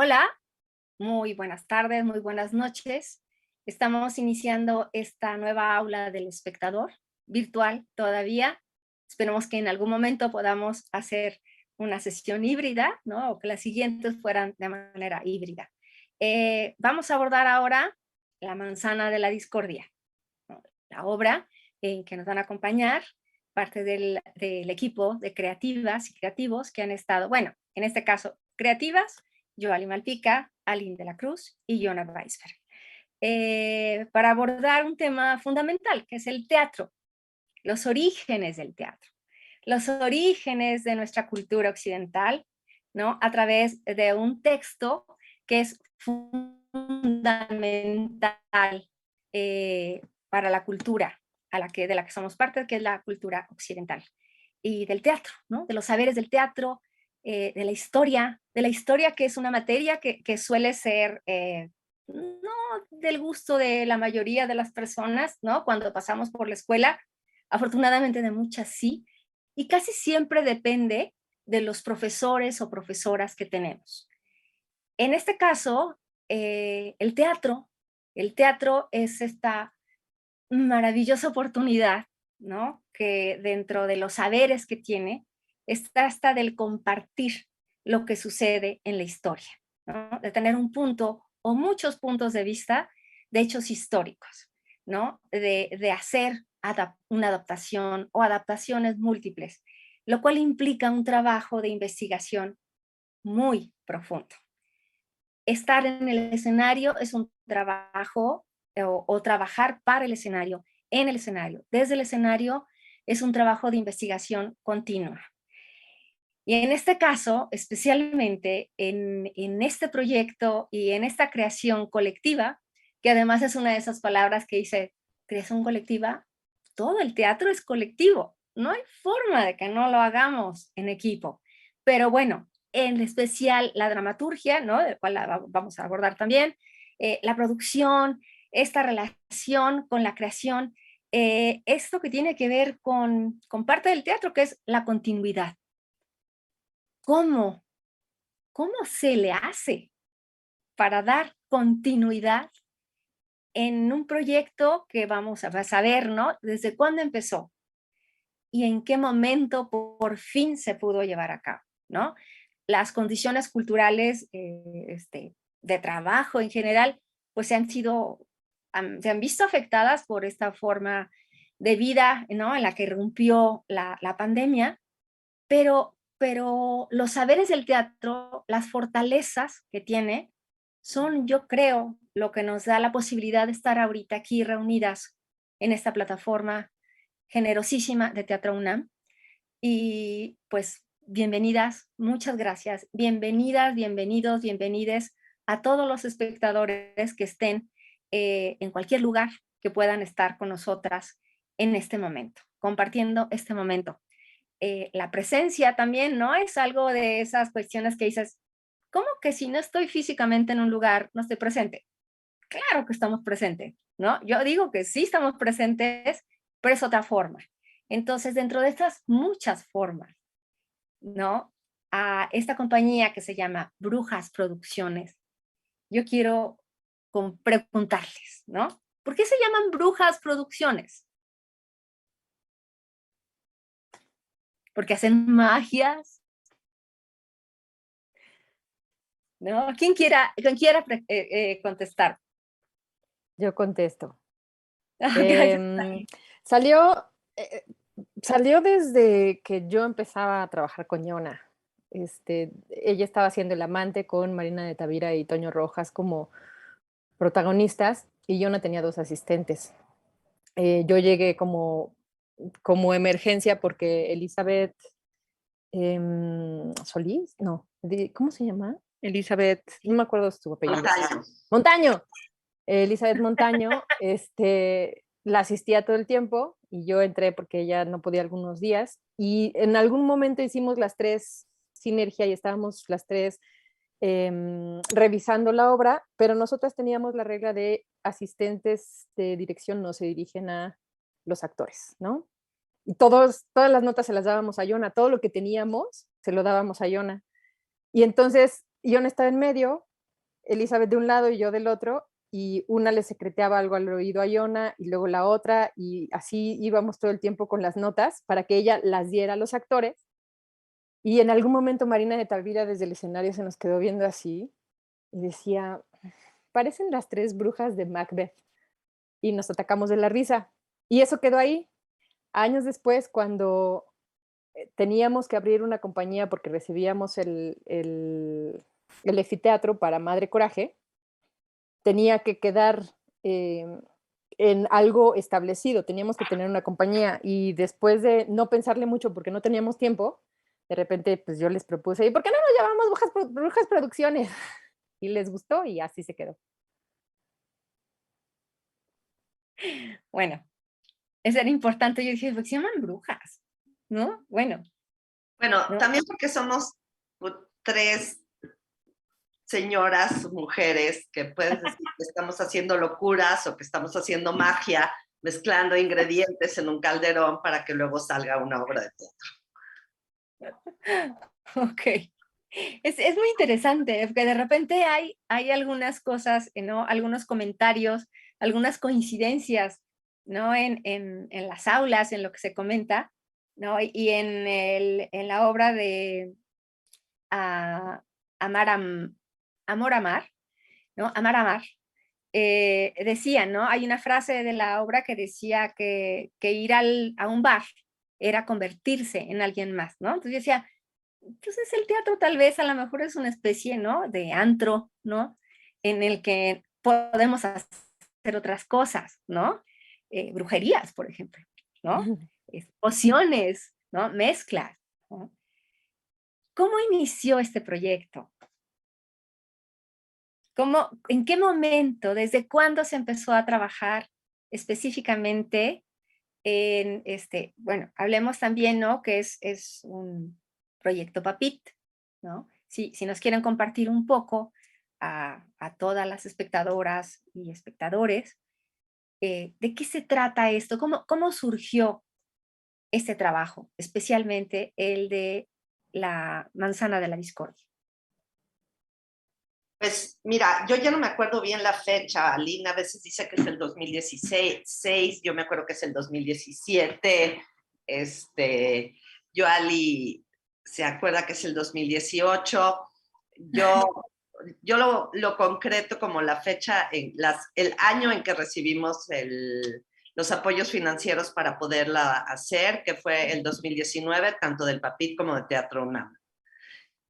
Hola, muy buenas tardes, muy buenas noches. Estamos iniciando esta nueva aula del espectador, virtual todavía. Esperemos que en algún momento podamos hacer una sesión híbrida, ¿no? O que las siguientes fueran de manera híbrida. Vamos a abordar ahora La manzana de la discordia, ¿no? La obra en que nos van a acompañar parte del equipo de creativas y creativos que han estado, bueno, en este caso, creativas, Joali Malpica, Aline de la Cruz y Jonah Weisberg, para abordar un tema fundamental, que es el teatro, los orígenes del teatro, los orígenes de nuestra cultura occidental, ¿no? A través de un texto que es fundamental para la cultura de la que somos parte, que es la cultura occidental, y del teatro, ¿no? De los saberes del teatro, de la historia que es una materia que suele ser no del gusto de la mayoría de las personas, ¿no? Cuando pasamos por la escuela, afortunadamente de muchas sí, y casi siempre depende de los profesores o profesoras que tenemos. En este caso, el teatro es esta maravillosa oportunidad, ¿no? Que dentro de los saberes que tiene, está hasta del compartir lo que sucede en la historia, ¿no? De tener un punto o muchos puntos de vista de hechos históricos, ¿no? De hacer una adaptación o adaptaciones múltiples, lo cual implica un trabajo de investigación muy profundo. Estar en el escenario es un trabajo o trabajar para el escenario, en el escenario, desde el escenario, es un trabajo de investigación continua. Y en este caso, especialmente en este proyecto y en esta creación colectiva, que además es una de esas palabras que dice creación colectiva, todo el teatro es colectivo, no hay forma de que no lo hagamos en equipo. Pero bueno, en especial la dramaturgia, ¿no? Del cual vamos a abordar también, la producción, esta relación con la creación, esto que tiene que ver con parte del teatro, que es la continuidad. ¿Cómo? ¿Cómo se le hace para dar continuidad en un proyecto que vamos a saber, ¿no? ¿Desde cuándo empezó? ¿Y en qué momento por fin se pudo llevar a cabo, ¿no? Las condiciones culturales de trabajo en general, pues se han visto afectadas por esta forma de vida, ¿no? En la que irrumpió la pandemia, pero los saberes del teatro, las fortalezas que tiene, son, yo creo, lo que nos da la posibilidad de estar ahorita aquí reunidas en esta plataforma generosísima de Teatro UNAM. Y pues bienvenidas, muchas gracias. Bienvenidas, bienvenidos, bienvenides a todos los espectadores que estén en cualquier lugar que puedan estar con nosotras en este momento, compartiendo este momento. La presencia también, ¿no? Es algo de esas cuestiones que dices, ¿cómo que si no estoy físicamente en un lugar, no estoy presente? Claro que estamos presentes, ¿no? Yo digo que sí estamos presentes, pero es otra forma. Entonces, dentro de estas muchas formas, ¿no? A esta compañía que se llama Brujas Producciones, yo quiero preguntarles, ¿no? ¿Por qué se llaman Brujas Producciones? Porque hacen magias, ¿no? ¿Quién quiera contestar? Yo contesto. Gracias. Em, salió, eh, salió desde que yo empezaba a trabajar con Yona. Ella estaba haciendo El amante con Marina de Tavira y Toño Rojas como protagonistas y Yona tenía dos asistentes. Yo llegué como emergencia porque Elizabeth Solís, no, ¿cómo se llama? Elizabeth, no me acuerdo su apellido. Montaño. Montaño. Elizabeth Montaño, la asistía todo el tiempo y yo entré porque ella no podía algunos días y en algún momento hicimos las tres sinergia y estábamos las tres revisando la obra, pero nosotras teníamos la regla de asistentes de dirección no se dirigen a los actores, ¿no? Y todas las notas se las dábamos a Yona, todo lo que teníamos se lo dábamos a Yona. Y entonces Yona estaba en medio Elizabeth de un lado y yo del otro, y una le secreteaba algo al oído a Iona y luego la otra, y así íbamos todo el tiempo con las notas para que ella las diera a los actores. Y en algún momento Marina de Tavira desde el escenario se nos quedó viendo así y decía, parecen las tres brujas de Macbeth. Y nos atacamos de la risa. Y eso quedó ahí. Años después, cuando teníamos que abrir una compañía porque recibíamos el efiteatro para Madre Coraje, tenía que quedar eh, en algo establecido, teníamos que tener una compañía y después de no pensarle mucho porque no teníamos tiempo, de repente pues yo les propuse, ¿y por qué no nos llamamos Brujas Producciones? Y les gustó y así se quedó. Bueno, eso era importante. Yo dije, pues se llaman brujas, ¿no? Bueno, Bueno, ¿no? también porque somos tres señoras, mujeres, que puedes decir que estamos haciendo locuras o que estamos haciendo magia, mezclando ingredientes en un calderón para que luego salga una obra de teatro. Ok. Es muy interesante, porque de repente hay algunas cosas, ¿no? Algunos comentarios, algunas coincidencias, ¿no? En las aulas, en lo que se comenta, ¿no? Y en la obra de ah, Amar, Amor, Amar, ¿no? Amar, Amar. Decía, ¿no? Hay una frase de la obra que decía que ir a un bar era convertirse en alguien más, ¿no? Entonces yo decía, entonces el teatro tal vez a lo mejor es una especie, ¿no? De antro, ¿no? En el que podemos hacer otras cosas, ¿no? Brujerías, por ejemplo, ¿no? Pociones, ¿no? Mezclas, ¿no? ¿Cómo inició este proyecto? ¿En qué momento, desde cuándo se empezó a trabajar específicamente en bueno, hablemos también, ¿no? Que es un proyecto PAPIT, ¿no? Si nos quieren compartir un poco a todas las espectadoras y espectadores, ¿de qué se trata esto? ¿Cómo surgió este trabajo, especialmente el de la manzana de la discordia? Pues mira, yo ya no me acuerdo bien la fecha. Aline a veces dice que es el 2016, yo me acuerdo que es el 2017. Yoali se acuerda que es el 2018. Yo, yo lo concreto como la fecha, el año en que recibimos los apoyos financieros para poderla hacer, que fue el 2019, tanto del PAPIT como de Teatro UNAM.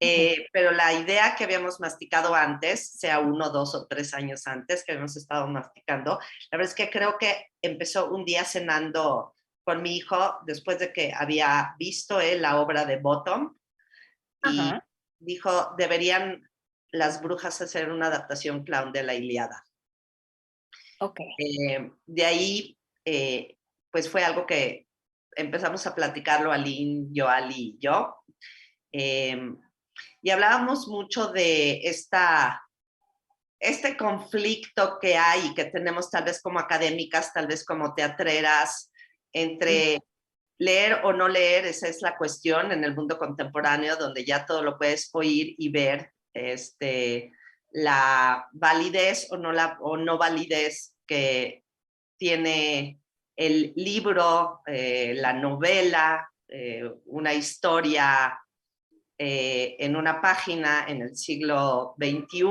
Pero la idea que habíamos masticado antes, sea 1, 2 o 3 años antes que habíamos estado masticando, la verdad es que creo que empezó un día cenando con mi hijo después de que había visto él la obra de Bottom y Ajá. dijo, deberían las brujas hacer una adaptación clown de la Ilíada. Ok. De ahí, pues fue algo que empezamos a platicarlo Aline, Yoali y yo. Y hablábamos mucho de este conflicto que hay y que tenemos tal vez como académicas, tal vez como teatreras, entre leer o no leer, esa es la cuestión en el mundo contemporáneo, donde ya todo lo puedes oír y ver, la validez o no validez que tiene el libro, la novela, una historia en una página en el siglo XXI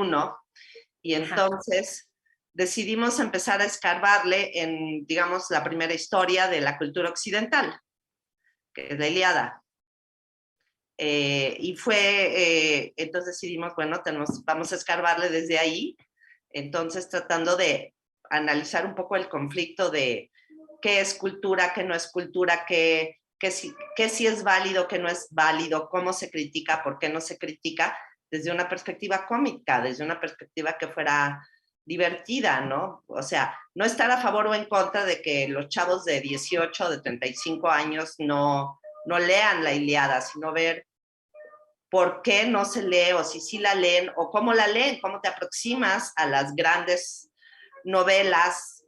y entonces decidimos empezar a escarbarle en, digamos, la primera historia de la cultura occidental, que es la Ilíada. Y entonces decidimos, bueno, vamos a escarbarle desde ahí, entonces tratando de analizar un poco el conflicto de qué es cultura, qué no es cultura, qué sí es válido, qué no es válido, cómo se critica, por qué no se critica, desde una perspectiva cómica, desde una perspectiva que fuera divertida, ¿no? O sea, no estar a favor o en contra de que los chavos de 18, de 35 años no lean la Ilíada, sino ver por qué no se lee o si sí la leen o cómo la leen, cómo te aproximas a las grandes novelas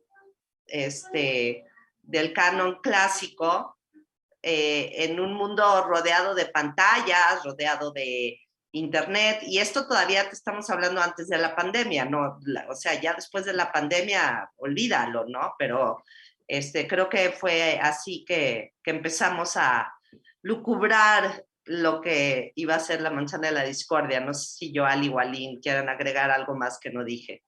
del canon clásico en un mundo rodeado de pantallas, rodeado de internet, y esto todavía te estamos hablando antes de la pandemia, ¿no? O sea, ya después de la pandemia, olvídalo, ¿no? Pero creo que fue así que empezamos a lucubrar lo que iba a ser la manzana de la discordia. No sé si Yoal y Walin quieran agregar algo más que no dije.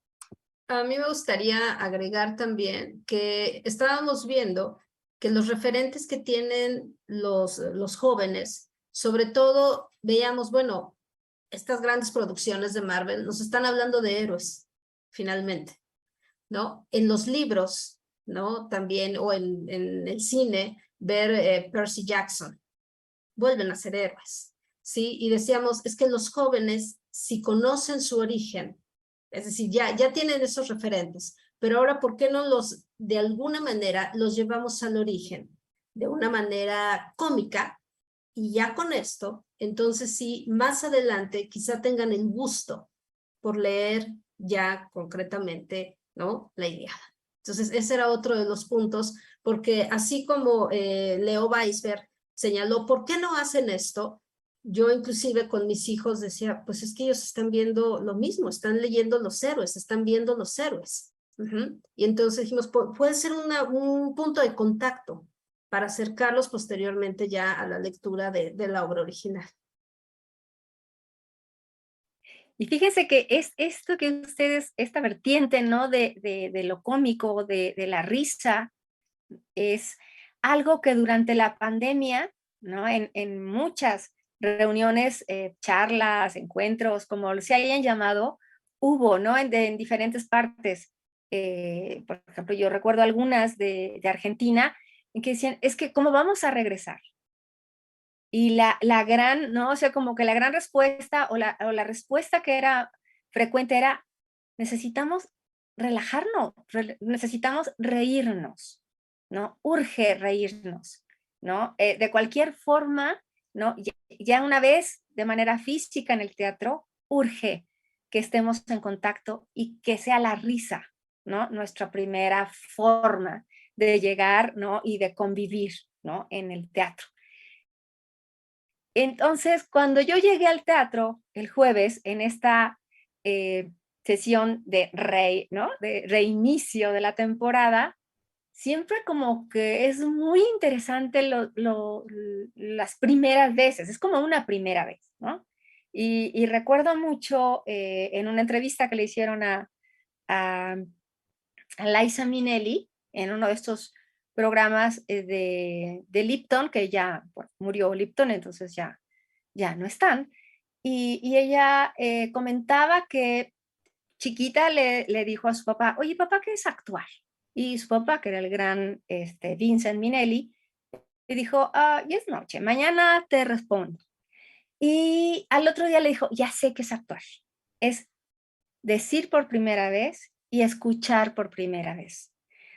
A mí me gustaría agregar también que estábamos viendo que los referentes que tienen los jóvenes, sobre todo veíamos, bueno, estas grandes producciones de Marvel nos están hablando de héroes, finalmente, ¿no? En los libros, ¿no? También, o en el cine, ver Percy Jackson, vuelven a ser héroes, ¿sí? Y decíamos, es que los jóvenes, si conocen su origen, es decir, ya tienen esos referentes, pero ahora, ¿por qué no de alguna manera, los llevamos al origen? De una manera cómica, y ya con esto, entonces sí, más adelante quizá tengan el gusto por leer ya concretamente, ¿no? La Ilíada. Entonces ese era otro de los puntos, porque así como Leo Weisberg señaló, ¿por qué no hacen esto? Yo inclusive con mis hijos decía, pues es que ellos están viendo lo mismo, están leyendo los héroes, están viendo los héroes. Y entonces dijimos, puede ser un punto de contacto para acercarlos posteriormente ya a la lectura de la obra original. Y fíjense que es esto que ustedes, esta vertiente, ¿no? De lo cómico, de la risa, es algo que durante la pandemia, ¿no? En muchas reuniones, charlas, encuentros, como se hayan llamado, hubo, ¿no? En diferentes partes. Por ejemplo, yo recuerdo algunas de Argentina en que decían, es que ¿cómo vamos a regresar? Y la gran, ¿no? O sea, como que la gran respuesta o la respuesta que era frecuente era, necesitamos relajarnos, necesitamos reírnos, ¿no? Urge reírnos, ¿no? De cualquier forma, ¿no? Ya una vez de manera física en el teatro, urge que estemos en contacto y que sea la risa, ¿no? Nuestra primera forma de llegar, ¿no? Y de convivir, ¿no? En el teatro. Entonces, cuando yo llegué al teatro el jueves en esta sesión de ¿no? De reinicio de la temporada, siempre como que es muy interesante las primeras veces, es como una primera vez, ¿no? Y recuerdo mucho en una entrevista que le hicieron a Liza Minnelli en uno de estos programas de Lipton, que ya bueno, murió Lipton, entonces ya no están. Y ella comentaba que chiquita le dijo a su papá, oye papá, ¿qué es actuar? Y su papá, que era el gran Vincent Minnelli, le dijo, ya es noche, mañana te respondo. Y al otro día le dijo, ya sé qué es actuar. Es decir por primera vez y escuchar por primera vez.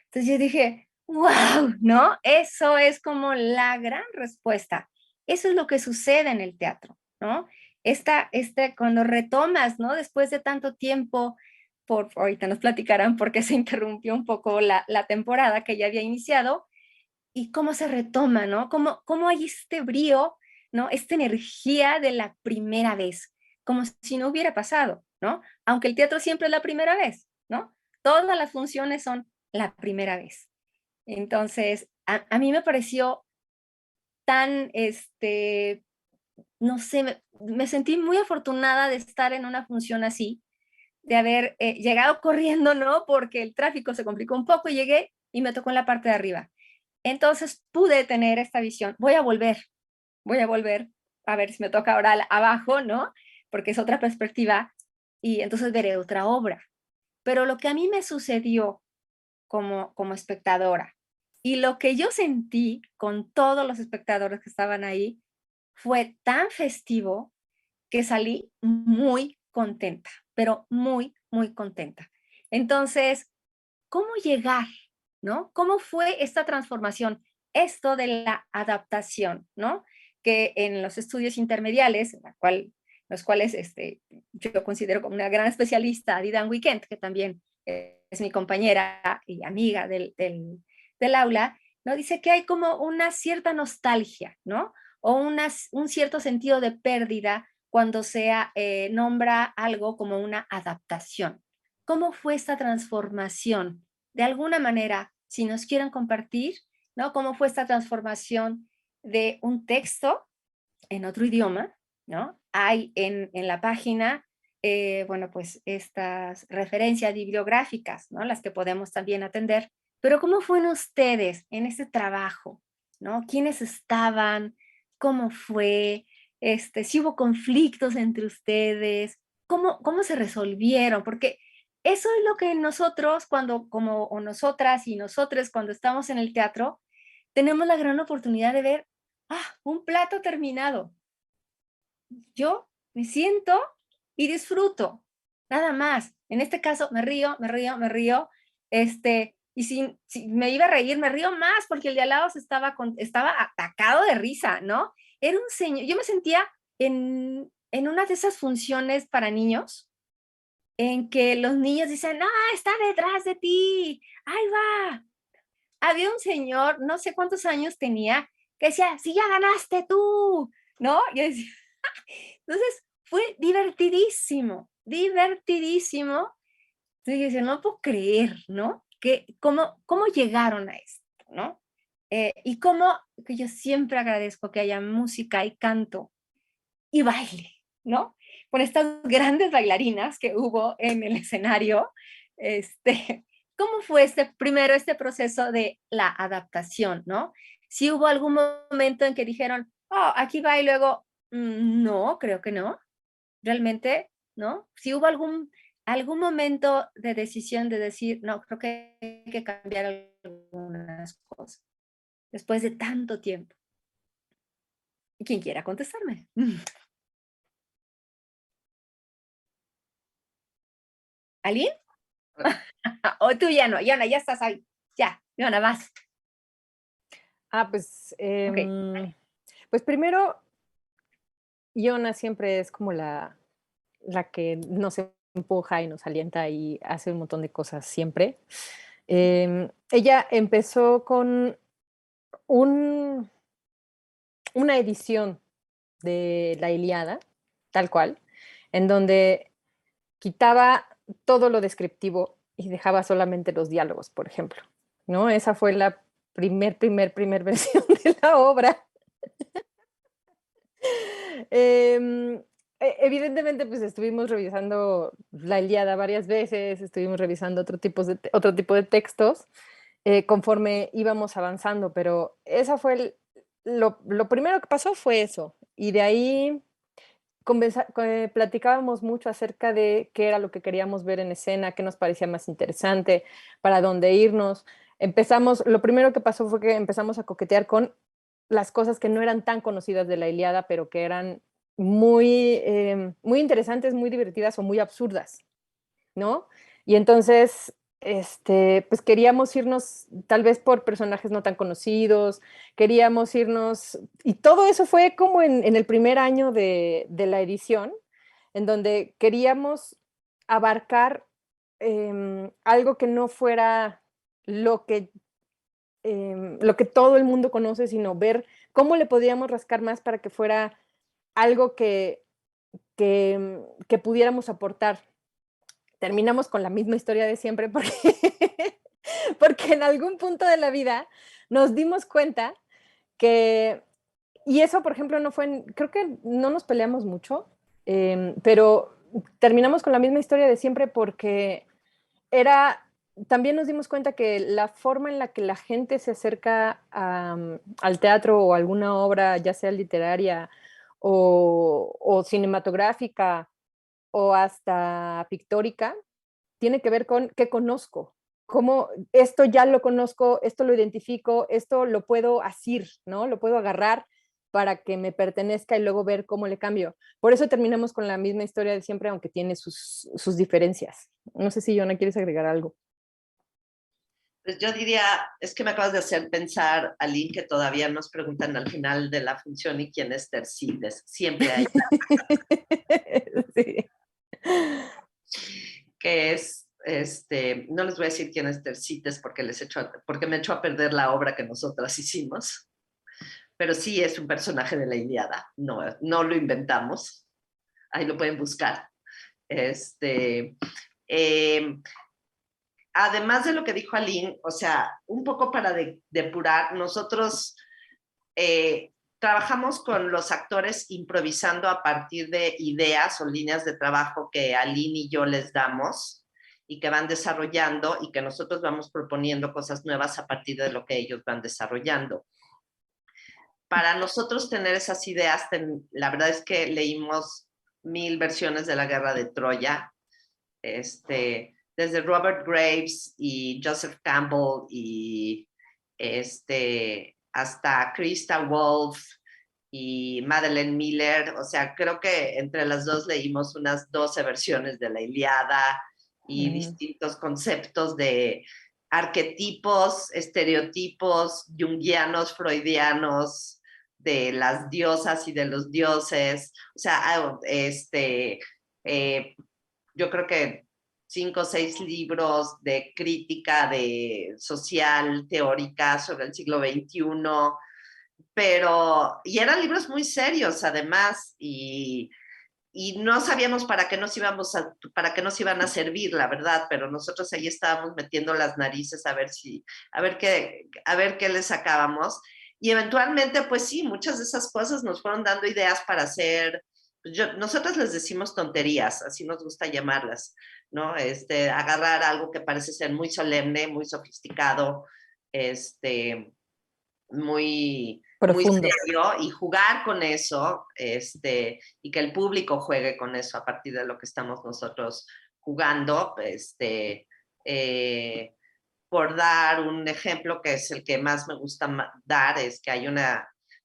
Entonces yo dije, wow, ¿no? Eso es como la gran respuesta. Eso es lo que sucede en el teatro, ¿no? Cuando retomas, ¿no? Después de tanto tiempo, ahorita nos platicarán por qué se interrumpió un poco la temporada que ya había iniciado, y cómo se retoma, ¿no? Cómo hay este brío, ¿no? Esta energía de la primera vez, como si no hubiera pasado, ¿no? Aunque el teatro siempre es la primera vez, ¿no? Todas las funciones son la primera vez. Entonces, a mí me pareció tan, no sé, me sentí muy afortunada de estar en una función así, de haber llegado corriendo, ¿no? Porque el tráfico se complicó un poco y llegué y me tocó en la parte de arriba. Entonces pude tener esta visión. Voy a volver a ver si me toca ahora abajo, ¿no? Porque es otra perspectiva y entonces veré otra obra. Pero lo que a mí me sucedió como espectadora y lo que yo sentí con todos los espectadores que estaban ahí fue tan festivo que salí muy contenta, pero muy, muy contenta. Entonces, ¿cómo llegar, no? ¿Cómo fue esta transformación? Esto de la adaptación, ¿no? Que en los estudios intermediales, los cuales yo considero como una gran especialista, Didan Weekend, que también es mi compañera y amiga del aula, ¿no? Dice que hay como una cierta nostalgia, ¿no? O un cierto sentido de pérdida cuando se nombra algo como una adaptación. ¿Cómo fue esta transformación? De alguna manera, si nos quieren compartir, ¿no? ¿Cómo fue esta transformación de un texto en otro idioma, ¿no? Hay en la página, bueno, pues estas referencias bibliográficas, ¿no? Las que podemos también atender. Pero ¿cómo fueron ustedes en ese trabajo, ¿no? ¿Quiénes estaban? ¿Cómo fue? Si hubo conflictos entre ustedes, ¿cómo se resolvieron? Porque eso es lo que nosotros, o nosotras y nosotros cuando estamos en el teatro, tenemos la gran oportunidad de ver, un plato terminado. Yo me siento y disfruto, nada más. En este caso, me río, y si me iba a reír, me río más, porque el de al lado estaba atacado de risa, ¿no? Era un señor, yo me sentía en una de esas funciones para niños, en que los niños dicen, está detrás de ti, ahí va. Había un señor, no sé cuántos años tenía, que decía, sí, ya ganaste tú, ¿no? Yo decía, entonces fue divertidísimo, divertidísimo. Entonces yo decía, no puedo creer, ¿no? ¿Cómo llegaron a esto, ¿no? Y que yo siempre agradezco que haya música y canto y baile, ¿no? Con estas grandes bailarinas que hubo en el escenario, ¿cómo fue este proceso de la adaptación, ¿no? Si hubo algún momento en que dijeron, aquí va y luego, no, creo que no, realmente, ¿no? Si hubo algún momento de decisión de decir, no, creo que hay que cambiar algunas cosas, después de tanto tiempo. ¿Quién quiera contestarme? ¿Alguien? O tú ya no, Yana, ya estás ahí. Ya, Yana, vas. Pues, Ok. pues primero, Iona siempre es como la que nos empuja y nos alienta y hace un montón de cosas siempre. Ella empezó con una edición de la Ilíada, tal cual, en donde quitaba todo lo descriptivo y dejaba solamente los diálogos, por ejemplo, ¿no? Esa fue la primer versión de la obra. Evidentemente, pues estuvimos revisando la Ilíada varias veces, estuvimos revisando otro tipo de textos conforme íbamos avanzando, pero esa fue lo primero que pasó fue eso. Y de ahí platicábamos mucho acerca de qué era lo que queríamos ver en escena, qué nos parecía más interesante, para dónde irnos. Lo primero que pasó fue que empezamos a coquetear con las cosas que no eran tan conocidas de la Ilíada, pero que eran muy interesantes, muy divertidas o muy absurdas, ¿no? Y entonces, pues queríamos irnos tal vez por personajes no tan conocidos, queríamos irnos, y todo eso fue como en el primer año de la edición, en donde queríamos abarcar algo que no fuera lo que todo el mundo conoce, sino ver cómo le podíamos rascar más para que fuera algo que pudiéramos aportar. Terminamos con la misma historia de siempre porque, porque en algún punto de la vida nos dimos cuenta que, y eso por ejemplo no fue, creo que no nos peleamos mucho, pero terminamos con la misma historia de siempre porque también nos dimos cuenta que la forma en la que la gente se acerca al teatro o a alguna obra, ya sea literaria o cinematográfica o hasta pictórica, tiene que ver con qué conozco, cómo esto ya lo conozco, esto lo identifico, esto lo puedo asir, ¿no? Lo puedo agarrar para que me pertenezca y luego ver cómo le cambio. Por eso terminamos con la misma historia de siempre, aunque tiene sus diferencias. No sé si, Yona, ¿quieres agregar algo? Pues yo diría, es que me acabas de hacer pensar, Ali, que todavía nos preguntan al final de la función y quién es Tercites. Siempre hay. Sí. Que es, no les voy a decir quién es Tercites porque porque me echó a perder la obra que nosotras hicimos, pero sí es un personaje de la Ilíada, no lo inventamos. ahí lo pueden buscar. Además de lo que dijo Aline, o sea, un poco para depurar, nosotros trabajamos con los actores improvisando a partir de ideas o líneas de trabajo que Aline y yo les damos y que van desarrollando y que nosotros vamos proponiendo cosas nuevas a partir de lo que ellos van desarrollando. Para nosotros tener esas ideas, la verdad es que leímos 1000 versiones de la Guerra de Troya, desde Robert Graves y Joseph Campbell y hasta Krista Wolf y Madeleine Miller. O sea, creo que entre las dos leímos unas 12 versiones de la Ilíada y distintos conceptos de arquetipos, estereotipos junguianos, freudianos, de las diosas y de los dioses. O sea, yo creo que 5 o 6 libros de crítica de social, teórica sobre el siglo XXI, y eran libros muy serios además, y no sabíamos para qué nos iban a servir, la verdad, pero nosotros ahí estábamos metiendo las narices a ver qué le sacábamos. Y eventualmente, pues sí, muchas de esas cosas nos fueron dando ideas para hacer. Nosotros les decimos tonterías, así nos gusta llamarlas, ¿no? Agarrar algo que parece ser muy solemne, muy sofisticado, muy profundo, muy serio, y jugar con eso, y que el público juegue con eso a partir de lo que estamos nosotros jugando. Por dar un ejemplo que es el que más me gusta dar, es que hay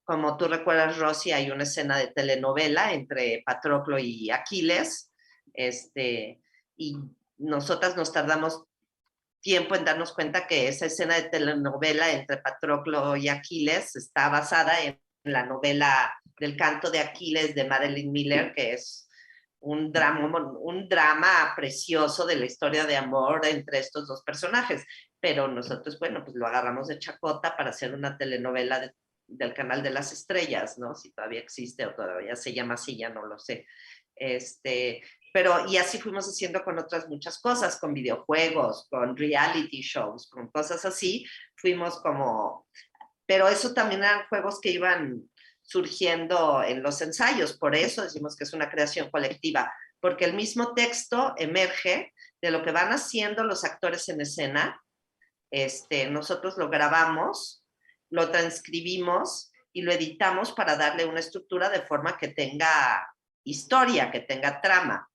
como tú recuerdas, Rosy, hay una escena de telenovela entre Patroclo y Aquiles, y nosotras nos tardamos tiempo en darnos cuenta que esa escena de telenovela entre Patroclo y Aquiles está basada en la novela del canto de Aquiles de Madeleine Miller, que es un drama precioso de la historia de amor entre estos dos personajes. Pero nosotros, bueno, pues lo agarramos de chacota para hacer una telenovela del Canal de las Estrellas, ¿no? Si todavía existe o todavía se llama así, ya no lo sé. Y así fuimos haciendo con otras muchas cosas, con videojuegos, con reality shows, con cosas así. Pero eso también eran juegos que iban surgiendo en los ensayos, por eso decimos que es una creación colectiva, porque el mismo texto emerge de lo que van haciendo los actores en escena. Nosotros lo grabamos, lo transcribimos y lo editamos para darle una estructura de forma que tenga historia, que tenga trama.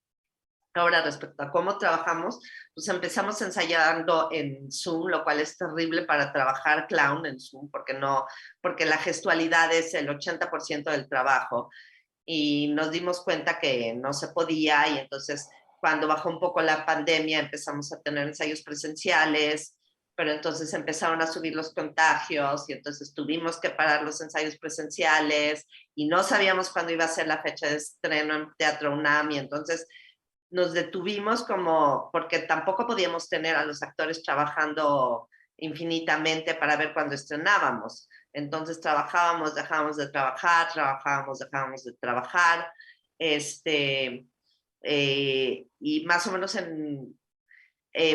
Ahora, respecto a cómo trabajamos, pues empezamos ensayando en Zoom, lo cual es terrible para trabajar clown en Zoom, porque la gestualidad es el 80% del trabajo, y nos dimos cuenta que no se podía, y entonces cuando bajó un poco la pandemia empezamos a tener ensayos presenciales, pero entonces empezaron a subir los contagios y entonces tuvimos que parar los ensayos presenciales y no sabíamos cuándo iba a ser la fecha de estreno en Teatro UNAM, y entonces nos detuvimos porque tampoco podíamos tener a los actores trabajando infinitamente para ver cuándo estrenábamos. Entonces trabajábamos, dejábamos de trabajar, trabajábamos, dejábamos de trabajar, y más o menos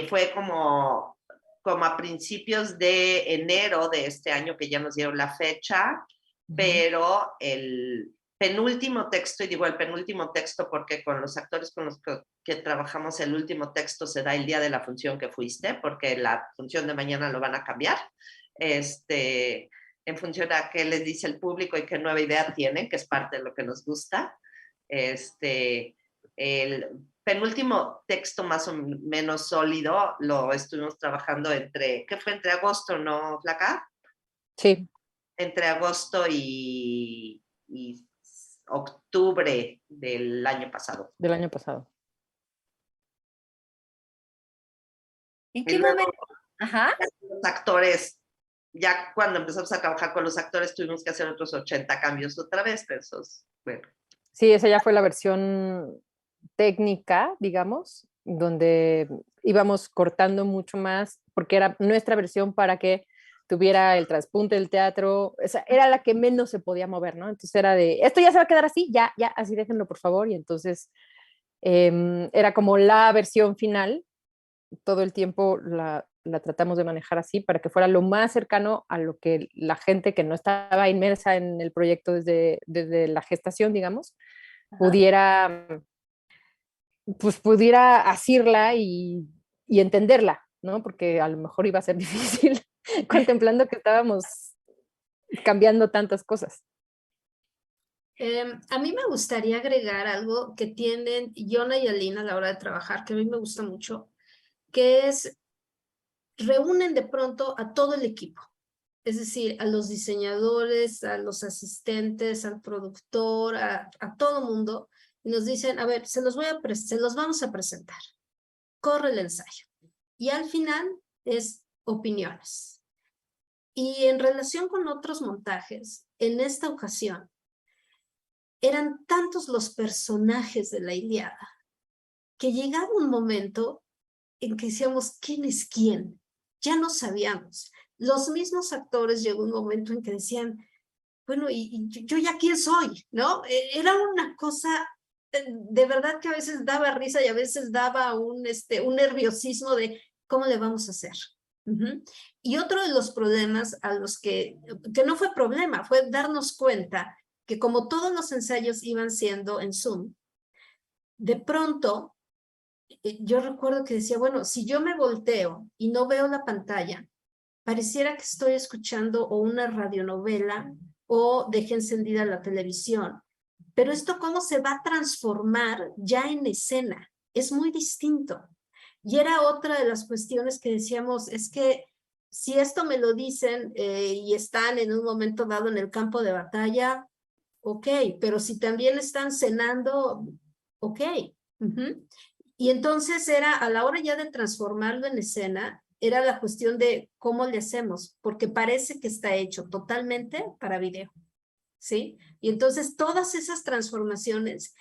fue como a principios de enero de este año que ya nos dieron la fecha, pero el penúltimo texto, y digo el penúltimo texto porque con los actores con los que trabajamos el último texto se da el día de la función que fuiste, porque la función de mañana lo van a cambiar, en función a qué les dice el público y qué nueva idea tienen, que es parte de lo que nos gusta. El penúltimo texto más o menos sólido lo estuvimos trabajando entre agosto, ¿no, Flaca? Sí. Entre agosto y octubre del año pasado. Del año pasado. ¿En qué momento? Ajá. Los actores, ya cuando empezamos a trabajar con los actores tuvimos que hacer otros 80 cambios otra vez, pero eso es, bueno. Sí, esa ya fue la versión técnica, digamos, donde íbamos cortando mucho más, porque era nuestra versión para que tuviera el traspunte del teatro, o sea, era la que menos se podía mover, ¿no? Entonces era de, esto ya se va a quedar así, ya, así déjenlo por favor, y entonces era como la versión final, todo el tiempo la tratamos de manejar así para que fuera lo más cercano a lo que la gente que no estaba inmersa en el proyecto desde la gestación, digamos, pudiera asirla y entenderla, ¿no? Porque a lo mejor iba a ser difícil contemplando que estábamos cambiando tantas cosas. A mí me gustaría agregar algo que tienen Yona y Alina a la hora de trabajar, que a mí me gusta mucho, que es, reúnen de pronto a todo el equipo. Es decir, a los diseñadores, a los asistentes, al productor, a todo mundo, y nos dicen, a ver, se los vamos a presentar. Corre el ensayo. Y al final es opiniones. Y en relación con otros montajes, en esta ocasión, eran tantos los personajes de la Ilíada que llegaba un momento en que decíamos, ¿quién es quién? Ya no sabíamos. Los mismos actores llegó un momento en que decían, bueno, ¿y yo ya quién soy? ¿No? Era una cosa de verdad que a veces daba risa y a veces daba un nerviosismo de cómo le vamos a hacer. Y otro de los problemas a los que no fue problema, fue darnos cuenta que como todos los ensayos iban siendo en Zoom, de pronto yo recuerdo que decía, bueno, si yo me volteo y no veo la pantalla, pareciera que estoy escuchando o una radionovela o dejé encendida la televisión. Pero esto cómo se va a transformar ya en escena, es muy distinto. Y era otra de las cuestiones que decíamos, es que si esto me lo dicen y están en un momento dado en el campo de batalla, ok, pero si también están cenando, ok. Y entonces era, a la hora ya de transformarlo en escena, era la cuestión de cómo le hacemos, porque parece que está hecho totalmente para video, ¿sí? Y entonces todas esas transformaciones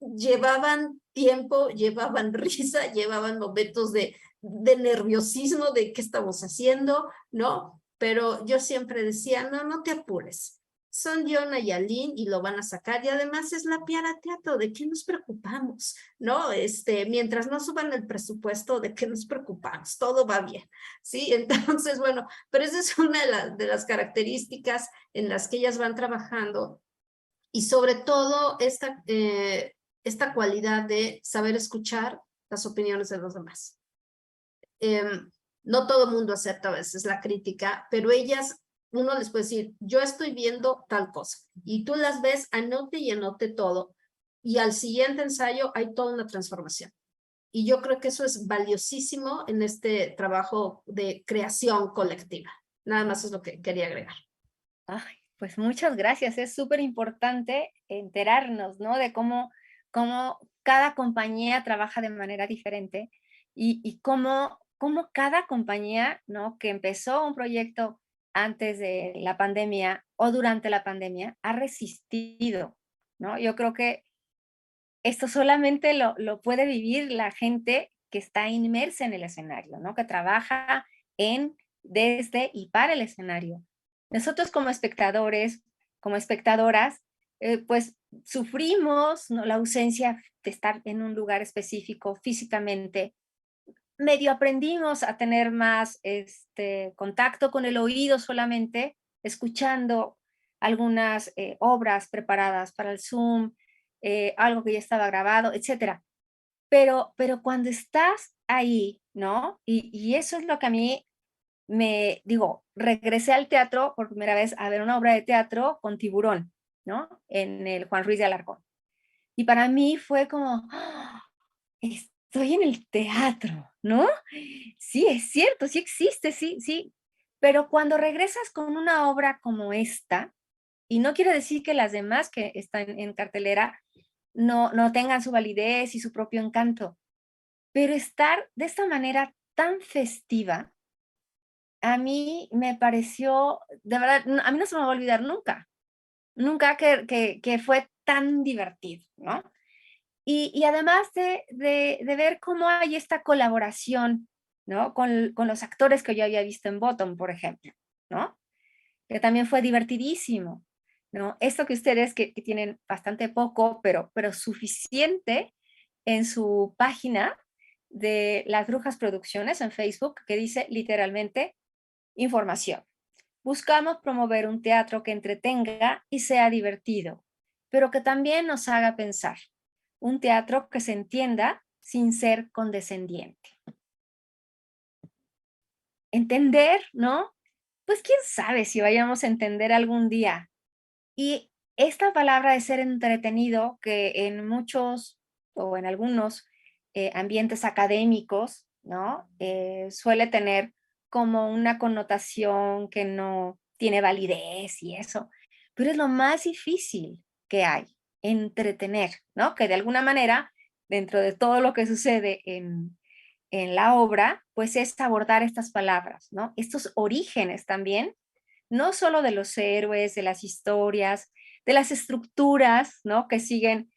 llevaban tiempo, llevaban risa, llevaban momentos de nerviosismo de qué estamos haciendo, ¿no? Pero yo siempre decía, no te apures. Son Yona y Aline y lo van a sacar. Y además es la Piara Teatro, ¿de qué nos preocupamos? ¿No? Mientras no suban el presupuesto, ¿de qué nos preocupamos? Todo va bien, ¿sí? Entonces, bueno, pero esa es una de las características en las que ellas van trabajando. Y sobre todo esta cualidad de saber escuchar las opiniones de los demás. No todo el mundo acepta a veces la crítica, pero ellas, uno les puede decir, yo estoy viendo tal cosa, y tú las ves, anote y anote todo, y al siguiente ensayo hay toda una transformación. Y yo creo que eso es valiosísimo en este trabajo de creación colectiva. Nada más es lo que quería agregar. Ay, pues muchas gracias. Es súper importante enterarnos, ¿no? De cómo cada compañía trabaja de manera diferente y cómo cada compañía, ¿no? Que empezó un proyecto antes de la pandemia o durante la pandemia ha resistido, ¿no? Yo creo que esto solamente lo puede vivir la gente que está inmersa en el escenario, ¿no? Que trabaja desde y para el escenario. Nosotros como espectadores, como espectadoras, pues sufrimos, ¿no? La ausencia de estar en un lugar específico físicamente. Medio aprendimos a tener más contacto con el oído solamente, escuchando algunas obras preparadas para el Zoom, algo que ya estaba grabado, etcétera. Pero cuando estás ahí, ¿no? Y eso es lo que a mí regresé al teatro por primera vez a ver una obra de teatro con Tiburón, ¿no? En el Juan Ruiz de Alarcón. Y para mí fue como, ¡oh! Estoy en el teatro, ¿no? Sí, es cierto, sí existe, sí. Pero cuando regresas con una obra como esta, y no quiere decir que las demás que están en cartelera no tengan su validez y su propio encanto, pero estar de esta manera tan festiva, a mí me pareció, de verdad, a mí no se me va a olvidar nunca que fue tan divertido, ¿no? Y además de ver cómo hay esta colaboración, ¿no? Con los actores que yo había visto en Bottom, por ejemplo, ¿no? que también fue divertidísimo, ¿no? Esto que ustedes que tienen bastante poco, pero suficiente en su página de Las Brujas Producciones en Facebook, que dice literalmente información. Buscamos promover un teatro que entretenga y sea divertido, pero que también nos haga pensar. Un teatro que se entienda sin ser condescendiente. Entender, ¿no? Pues quién sabe si vayamos a entender algún día. Y esta palabra de ser entretenido, que en muchos o en algunos ambientes académicos, ¿no? Suele tener como una connotación que no tiene validez y eso, pero es lo más difícil que hay, entretener, ¿no? Que de alguna manera, dentro de todo lo que sucede en la obra, pues es abordar estas palabras, ¿no? Estos orígenes también, no solo de los héroes, de las historias, de las estructuras, ¿no? Que siguen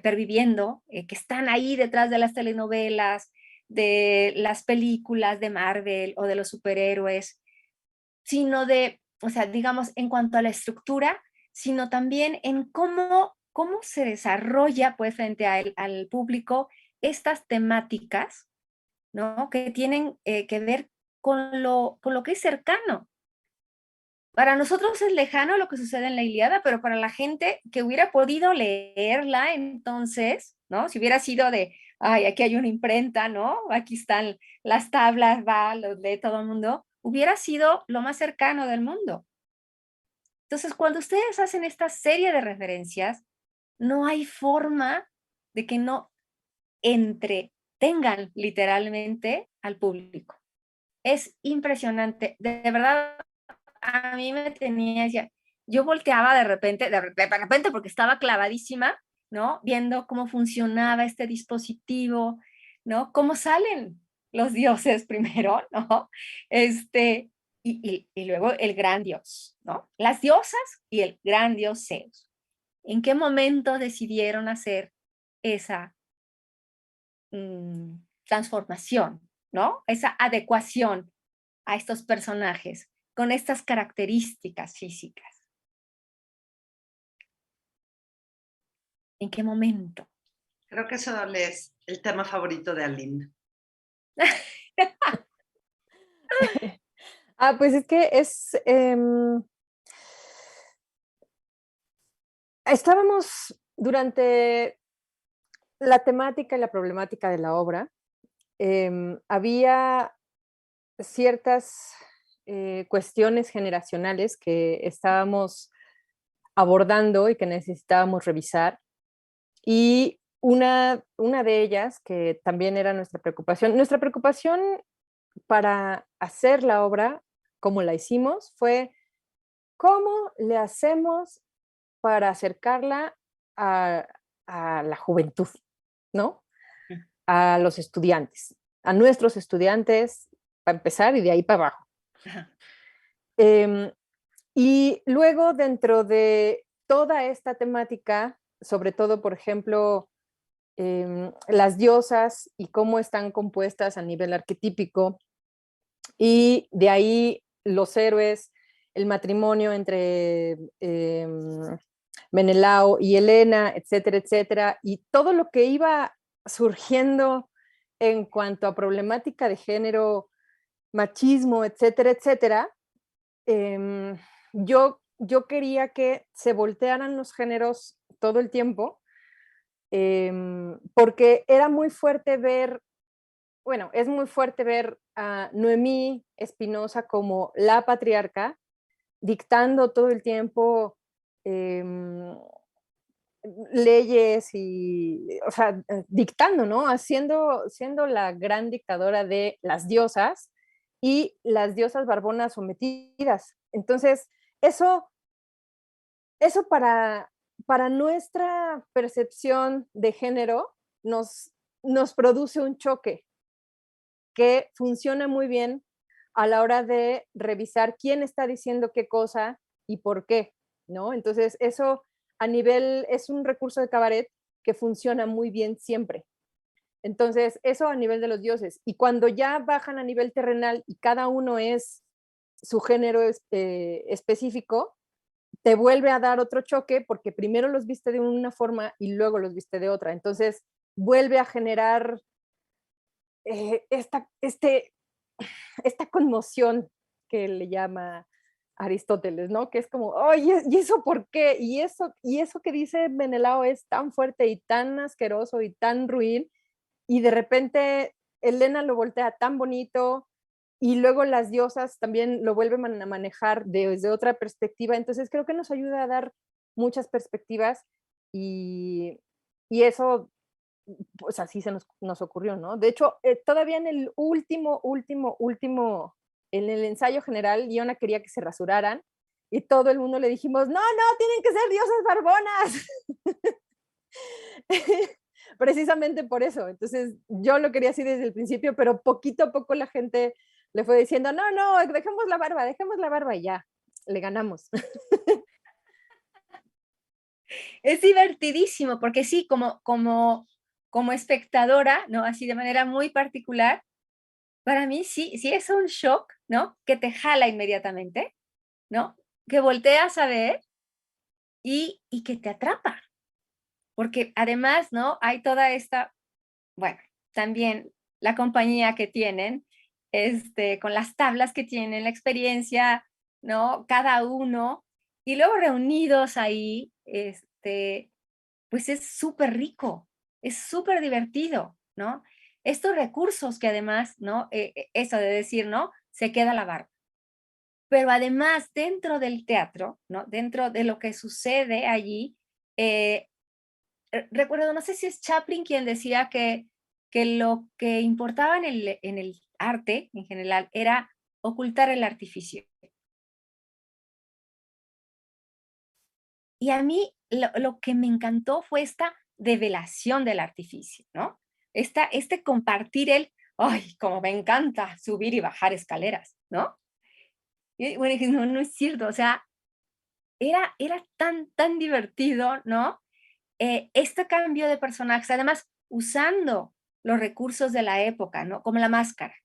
perviviendo, que están ahí detrás de las telenovelas, de las películas de Marvel o de los superhéroes, sino de, o sea, digamos, en cuanto a la estructura, sino también en cómo se desarrolla, pues, frente al público estas temáticas, ¿no? Que tienen que ver con lo que es cercano. Para nosotros es lejano lo que sucede en la Ilíada, pero para la gente que hubiera podido leerla entonces, ¿no? Si hubiera sido de, ay, aquí hay una imprenta, ¿no? Aquí están las tablas, va, los lee todo el mundo, hubiera sido lo más cercano del mundo. Entonces, cuando ustedes hacen esta serie de referencias, no hay forma de que no entretengan literalmente al público. Es impresionante, de verdad, a mí me tenía ya, yo volteaba de repente porque estaba clavadísima, ¿no? Viendo cómo funcionaba este dispositivo, ¿no? Cómo salen los dioses primero, ¿no? Y luego el gran dios, ¿no? Las diosas y el gran dios Zeus. ¿En qué momento decidieron hacer esa transformación, ¿no? Esa adecuación a estos personajes con estas características físicas? ¿En qué momento? Creo que eso es el tema favorito de Aline. Pues es que estábamos durante la temática y la problemática de la obra, había ciertas cuestiones generacionales que estábamos abordando y que necesitábamos revisar. Y una de ellas, que también era nuestra preocupación para hacer la obra como la hicimos, fue cómo le hacemos para acercarla a la juventud, ¿no? A los estudiantes, a nuestros estudiantes, para empezar, y de ahí para abajo. Y luego, dentro de toda esta temática, sobre todo, por ejemplo, las diosas y cómo están compuestas a nivel arquetípico, y de ahí los héroes, el matrimonio entre Menelao y Helena, etcétera, etcétera, y todo lo que iba surgiendo en cuanto a problemática de género, machismo, etcétera, etcétera, yo quería que se voltearan los géneros todo el tiempo, porque era muy fuerte ver, bueno, es muy fuerte ver a Noemí Espinosa como la patriarca, dictando todo el tiempo leyes y, o sea, dictando, ¿no? Siendo la gran dictadora de las diosas y las diosas barbonas sometidas. Entonces, eso para nuestra percepción de género nos produce un choque que funciona muy bien a la hora de revisar quién está diciendo qué cosa y por qué, ¿no? Entonces, eso a nivel, es un recurso de cabaret que funciona muy bien siempre. Entonces, eso a nivel de los dioses. Y cuando ya bajan a nivel terrenal y cada uno es su género específico, te vuelve a dar otro choque porque primero los viste de una forma y luego los viste de otra. Entonces vuelve a generar esta conmoción que le llama Aristóteles, ¿no? Que es como, oye, ¿y eso por qué? Y eso que dice Menelao es tan fuerte y tan asqueroso y tan ruin, y de repente Helena lo voltea tan bonito, y luego las diosas también lo vuelven a manejar desde otra perspectiva. Entonces creo que nos ayuda a dar muchas perspectivas y eso, pues así nos ocurrió, ¿no? De hecho, todavía en el último, en el ensayo general, Iona quería que se rasuraran y todo el mundo le dijimos, no, tienen que ser diosas barbonas. Precisamente por eso. Entonces, yo lo quería así desde el principio, pero poquito a poco la gente le fue diciendo, no, dejemos la barba y ya, le ganamos. Es divertidísimo, porque sí, como espectadora, ¿no? Así de manera muy particular, para mí sí es un shock, ¿no? Que te jala inmediatamente, ¿no? Que volteas a ver y que te atrapa. Porque además, ¿no? Hay toda esta, bueno, también la compañía que tienen, con las tablas que tienen, la experiencia, ¿no? Cada uno, y luego reunidos ahí, pues es súper rico, es súper divertido, ¿no? Estos recursos que además, ¿no? Eso de decir, ¿no? Se queda la barba. Pero además, dentro del teatro, ¿no? Dentro de lo que sucede allí, recuerdo, no sé si es Chaplin quien decía que lo que importaba en el arte en general era ocultar el artificio. Y a mí lo que me encantó fue esta develación del artificio, ¿no? Este compartir ay, como me encanta subir y bajar escaleras, ¿no? Y bueno, dije, no es cierto, o sea, era tan divertido, ¿no? Este cambio de personajes, además usando los recursos de la época, ¿no? Como la máscara,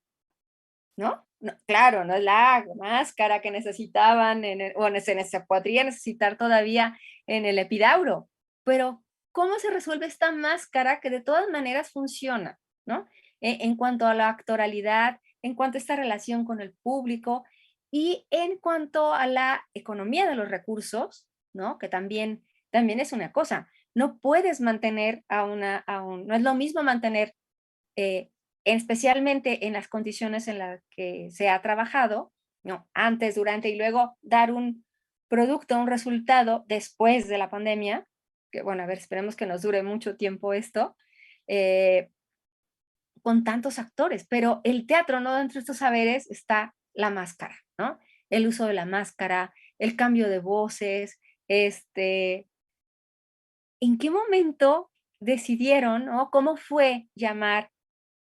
¿no? No, claro, no es la máscara que necesitaban, se podría necesitar todavía en el Epidauro, pero ¿cómo se resuelve esta máscara que de todas maneras funciona, ¿no? En cuanto a la actoralidad, en cuanto a esta relación con el público y en cuanto a la economía de los recursos, ¿no? Que también es una cosa. No puedes mantener no es lo mismo mantener especialmente en las condiciones en las que se ha trabajado, ¿no? Antes, durante y luego dar un producto, un resultado después de la pandemia, que bueno, a ver, esperemos que nos dure mucho tiempo esto, eh, con tantos actores, pero el teatro, ¿no? Dentro de estos saberes está la máscara, ¿no? El uso de la máscara, el cambio de voces, ¿en qué momento decidieron, ¿no? ¿Cómo fue llamar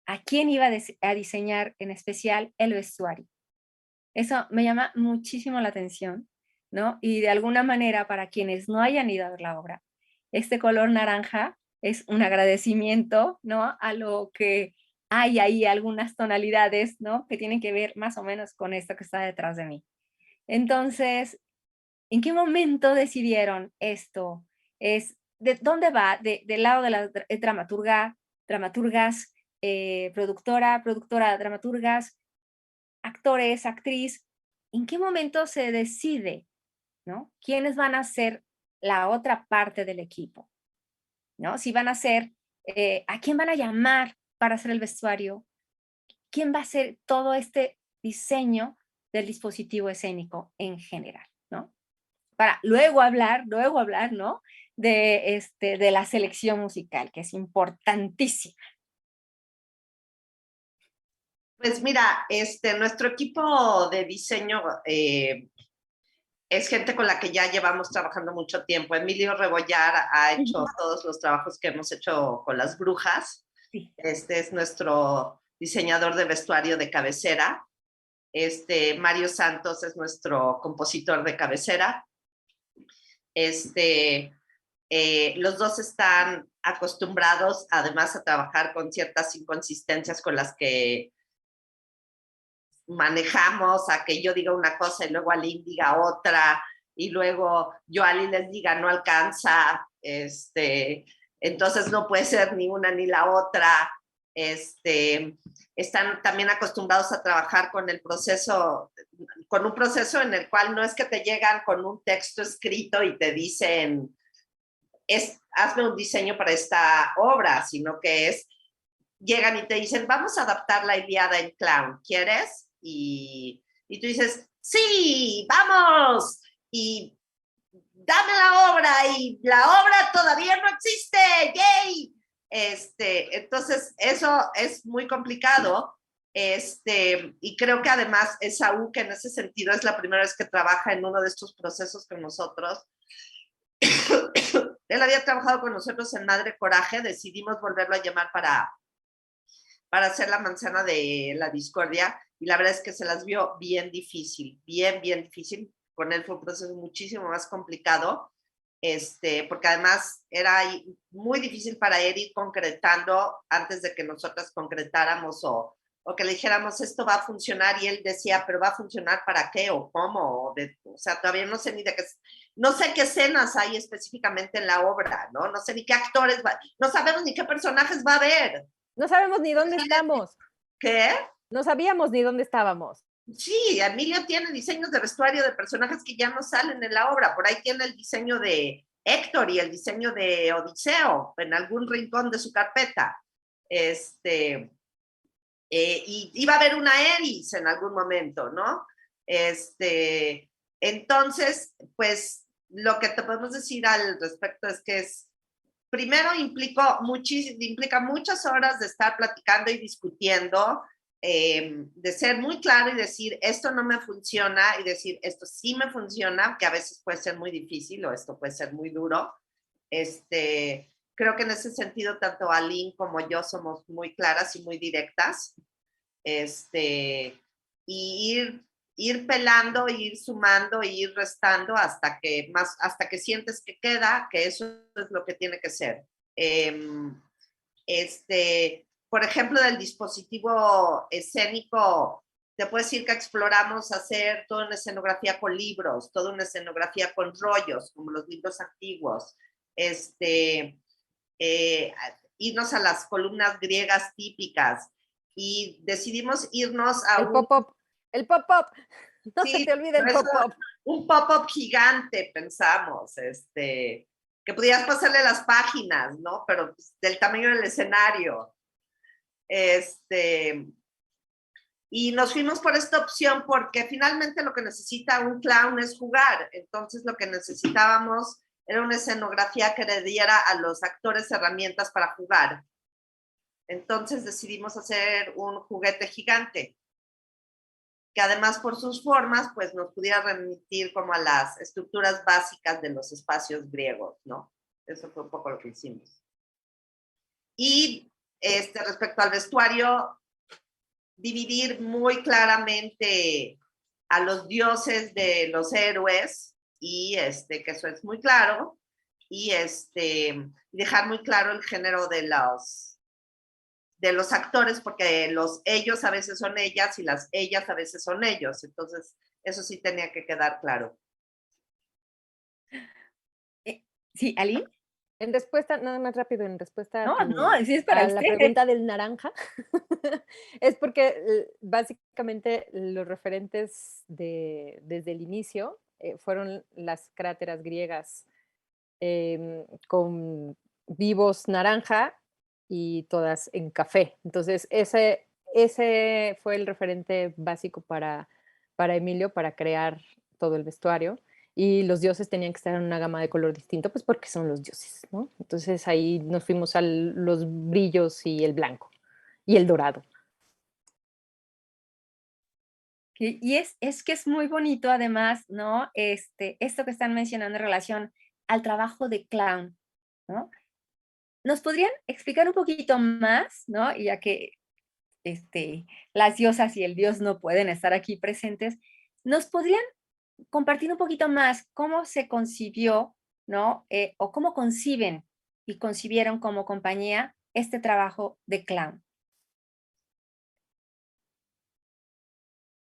a quién iba a diseñar en especial el vestuario? Eso me llama muchísimo la atención, ¿no? Y de alguna manera, para quienes no hayan ido a ver la obra, este color naranja es un agradecimiento, ¿no? A lo que hay ahí, algunas tonalidades, ¿no? Que tienen que ver más o menos con esto que está detrás de mí. Entonces, ¿en qué momento decidieron esto? ¿De dónde va? Del lado de la dramaturgas, productora, dramaturgas, actores, actriz. ¿En qué momento se decide, ¿no? ¿Quiénes van a ser la otra parte del equipo? ¿No? Si van a ser, ¿a quién van a llamar para hacer el vestuario? ¿Quién va a hacer todo este diseño del dispositivo escénico en general, ¿no? Para luego hablar, ¿no? De la selección musical, que es importantísima. Pues mira, nuestro equipo de diseño es gente con la que ya llevamos trabajando mucho tiempo. Emilio Rebollar ha hecho todos los trabajos que hemos hecho con las brujas. Sí. Este es nuestro diseñador de vestuario de cabecera. Mario Santos es nuestro compositor de cabecera. Los dos están acostumbrados además a trabajar con ciertas inconsistencias con las que manejamos a que yo diga una cosa y luego Aline diga otra, y luego yo a Aline les diga no alcanza, entonces no puede ser ni una ni la otra. Están también acostumbrados a trabajar con el proceso, con un proceso en el cual no es que te llegan con un texto escrito y te dicen, hazme un diseño para esta obra, sino que llegan y te dicen, vamos a adaptar la Ilíada en clown, ¿quieres? Y tú dices, sí, vamos, y dame la obra, y la obra todavía no existe, ¡yay! Entonces, eso es muy complicado, y creo que además Esaú, que en ese sentido es la primera vez que trabaja en uno de estos procesos con nosotros, él había trabajado con nosotros en Madre Coraje, decidimos volverlo a llamar para hacer la manzana de la discordia, y la verdad es que se las vio bien difícil, bien difícil. Con él fue un proceso muchísimo más complicado, porque además era muy difícil para él ir concretando antes de que nosotras concretáramos o que le dijéramos esto va a funcionar, y él decía, pero va a funcionar ¿para qué o cómo? O sea, todavía no sé ni de qué, no sé qué escenas hay específicamente en la obra, ¿no? No sé ni qué actores, no sabemos ni qué personajes va a haber. No sabemos ni dónde estamos. ¿Qué? No sabíamos ni dónde estábamos. Sí, Emilio tiene diseños de vestuario de personajes que ya no salen en la obra. Por ahí tiene el diseño de Héctor y el diseño de Odiseo en algún rincón de su carpeta. Y iba a haber una Eris en algún momento, ¿no? Entonces, pues lo que te podemos decir al respecto es que primero implica muchas horas de estar platicando y discutiendo, de ser muy claro y decir, esto no me funciona, y decir, esto sí me funciona, que a veces puede ser muy difícil o esto puede ser muy duro. Creo que en ese sentido, tanto Aline como yo somos muy claras y muy directas, y ir pelando, ir sumando, ir restando hasta que sientes que queda, que eso es lo que tiene que ser. Por ejemplo, del dispositivo escénico, te puedo decir que exploramos hacer toda una escenografía con libros, toda una escenografía con rollos, como los libros antiguos, irnos a las columnas griegas típicas, y decidimos irnos a el pop-up, no sí, se te olvide el pop-up. Un pop-up gigante, pensamos, que pudieras pasarle las páginas, ¿no? Pero pues, del tamaño del escenario. Y nos fuimos por esta opción porque finalmente lo que necesita un clown es jugar. Entonces lo que necesitábamos era una escenografía que le diera a los actores herramientas para jugar. Entonces decidimos hacer un juguete gigante, que además por sus formas, pues nos pudiera remitir como a las estructuras básicas de los espacios griegos, ¿no? Eso fue un poco lo que hicimos. Y respecto al vestuario, dividir muy claramente a los dioses de los héroes, y que eso es muy claro, y dejar muy claro el género de los actores, porque ellos a veces son ellas y las ellas a veces son ellos. Entonces, eso sí tenía que quedar claro. Sí, Aline. En respuesta, nada más rápido, en respuesta No, sí es para a usted. la pregunta del naranja, es porque básicamente los referentes desde el inicio fueron las cráteras griegas con vivos naranja y todas en café. Entonces, ese fue el referente básico para Emilio, para crear todo el vestuario. Y los dioses tenían que estar en una gama de color distinto, pues porque son los dioses, ¿no? Entonces ahí nos fuimos a los brillos y el blanco y el dorado. Y es que es muy bonito además, ¿no? Esto que están mencionando en relación al trabajo de clown, ¿no? ¿Nos podrían explicar un poquito más, ¿no? Y ya que las diosas y el dios no pueden estar aquí presentes, ¿nos podrían compartir un poquito más cómo se concibió, ¿no? O cómo conciben y concibieron como compañía este trabajo de clown?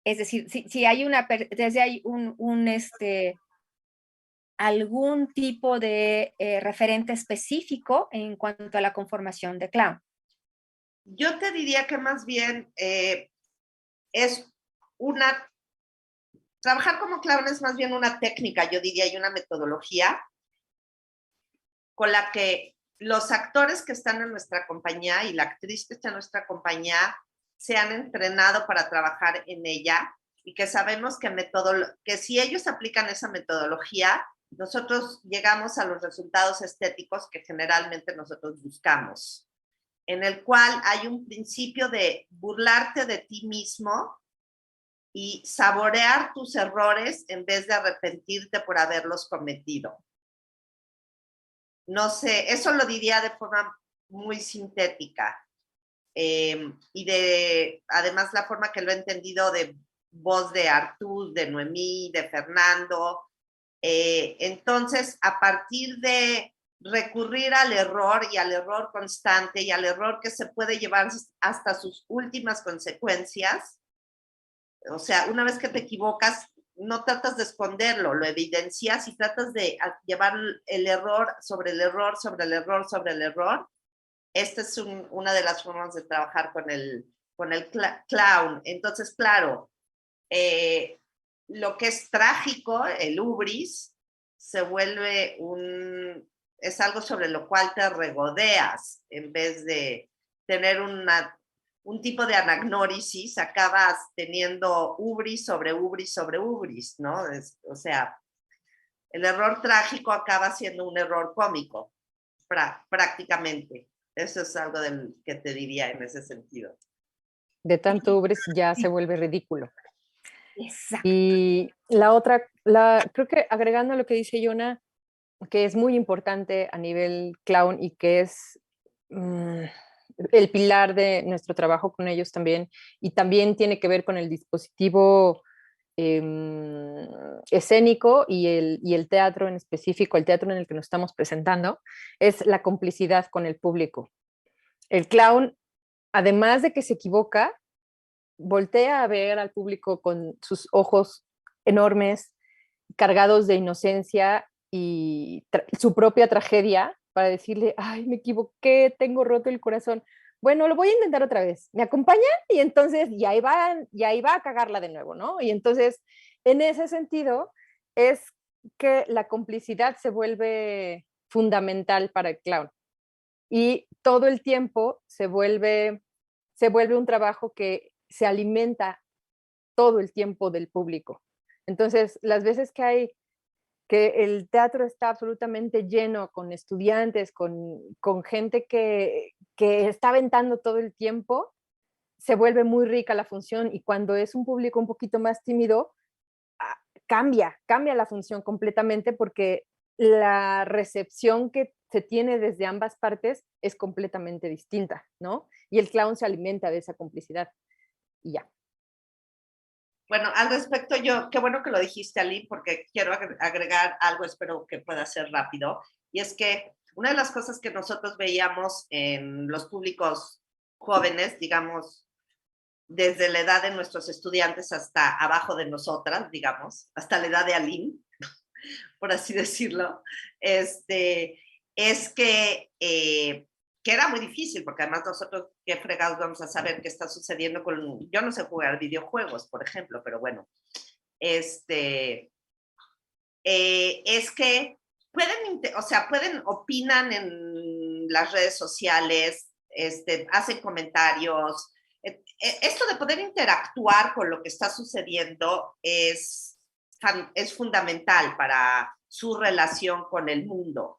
Es decir, si hay desde hay algún tipo de referente específico en cuanto a la conformación de clown. Yo te diría que más bien es trabajar como clown es más bien una técnica, yo diría, y una metodología con la que los actores que están en nuestra compañía y la actriz que está en nuestra compañía se han entrenado para trabajar en ella y que sabemos que si ellos aplican esa metodología, nosotros llegamos a los resultados estéticos que generalmente nosotros buscamos, en el cual hay un principio de burlarte de ti mismo y saborear tus errores en vez de arrepentirte por haberlos cometido. No sé, eso lo diría de forma muy sintética. Y además la forma que lo he entendido de voz de Artús, de Noemí, de Fernando. Entonces, a partir de recurrir al error y al error constante y al error que se puede llevar hasta sus últimas consecuencias, o sea, una vez que te equivocas, no tratas de esconderlo, lo evidencias y tratas de llevar el error sobre el error, sobre el error, sobre el error. Esta es una de las formas de trabajar con el clown. Entonces, claro, lo que es trágico, el hubris, se vuelve es algo sobre lo cual te regodeas en vez de tener un tipo de anagnórisis, acabas teniendo ubris sobre ubris sobre ubris, ¿no? O sea, el error trágico acaba siendo un error cómico, prácticamente. Eso es algo que te diría en ese sentido. De tanto ubres ya se vuelve ridículo. Exacto. Y la otra, creo que agregando a lo que dice Yona, que es muy importante a nivel clown y que es el pilar de nuestro trabajo con ellos también, y también tiene que ver con el dispositivo escénico y el teatro en específico, el teatro en el que nos estamos presentando, es la complicidad con el público. El clown, además de que se equivoca, voltea a ver al público con sus ojos enormes, cargados de inocencia y su propia tragedia, para decirle, ay, me equivoqué, tengo roto el corazón. Bueno, lo voy a intentar otra vez. ¿Me acompañan? Y entonces ya iba a cagarla de nuevo, ¿no? Y entonces, en ese sentido, es que la complicidad se vuelve fundamental para el clown. Y todo el tiempo se vuelve un trabajo que se alimenta todo el tiempo del público. Entonces, las veces que el teatro está absolutamente lleno con estudiantes, con gente que está aventando todo el tiempo, se vuelve muy rica la función, y cuando es un público un poquito más tímido, cambia la función completamente, porque la recepción que se tiene desde ambas partes es completamente distinta, ¿no? Y el clown se alimenta de esa complicidad. Y ya. Bueno, al respecto, qué bueno que lo dijiste, Ali, porque quiero agregar algo, espero que pueda ser rápido, y es que una de las cosas que nosotros veíamos en los públicos jóvenes, digamos, desde la edad de nuestros estudiantes hasta abajo de nosotras, digamos, hasta la edad de Aline, por así decirlo, es que era muy difícil, porque además nosotros, qué fregados vamos a saber qué está sucediendo yo no sé jugar videojuegos, por ejemplo, pero bueno, es que opinan en las redes sociales, hacen comentarios. Esto de poder interactuar con lo que está sucediendo es fundamental para su relación con el mundo.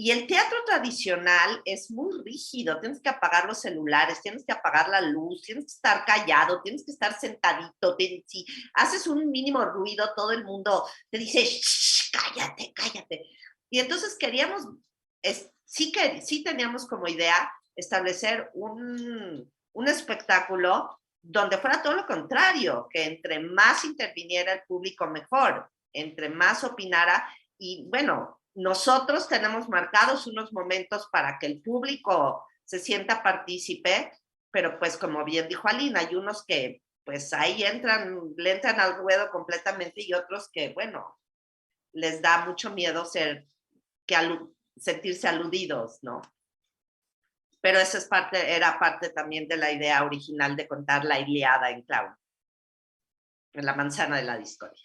Y el teatro tradicional es muy rígido, tienes que apagar los celulares, tienes que apagar la luz, tienes que estar callado, tienes que estar sentadito, si haces un mínimo ruido, todo el mundo te dice, shh, cállate, cállate. Y entonces sí teníamos como idea establecer un espectáculo donde fuera todo lo contrario, que entre más interviniera el público mejor, entre más opinara, y bueno, nosotros tenemos marcados unos momentos para que el público se sienta partícipe, pero pues como bien dijo Alina, hay unos que pues ahí le entran al ruedo completamente, y otros que, bueno, les da mucho miedo sentirse aludidos, ¿no? Pero eso era parte también de la idea original de contar la Ilíada en clown, en la manzana de la discordia.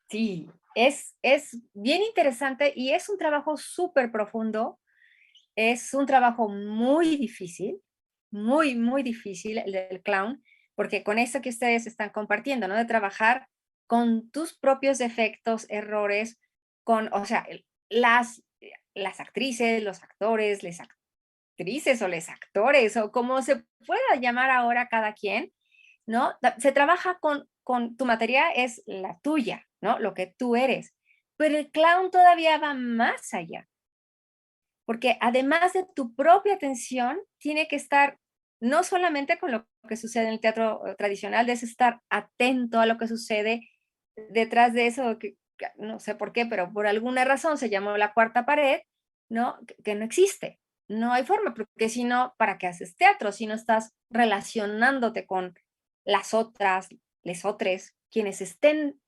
Sí, es bien interesante y es un trabajo súper profundo, es un trabajo muy difícil, muy, muy difícil el del clown, porque con esto que ustedes están compartiendo, ¿no? De trabajar con tus propios defectos, errores, o sea, las actrices, los actores, les actrices o les actores, o como se pueda llamar ahora cada quien, ¿no? Se trabaja con tu materia, es la tuya, ¿no? Lo que tú eres. Pero el clown todavía va más allá, porque además de tu propia atención, tiene que estar no solamente con lo que sucede en el teatro tradicional, es estar atento a lo que sucede detrás de eso, que no sé por qué, pero por alguna razón se llamó la cuarta pared, ¿no? Que no existe. No hay forma, porque si no, ¿para qué haces teatro? Si no estás relacionándote con las otras, les otros, quienes estén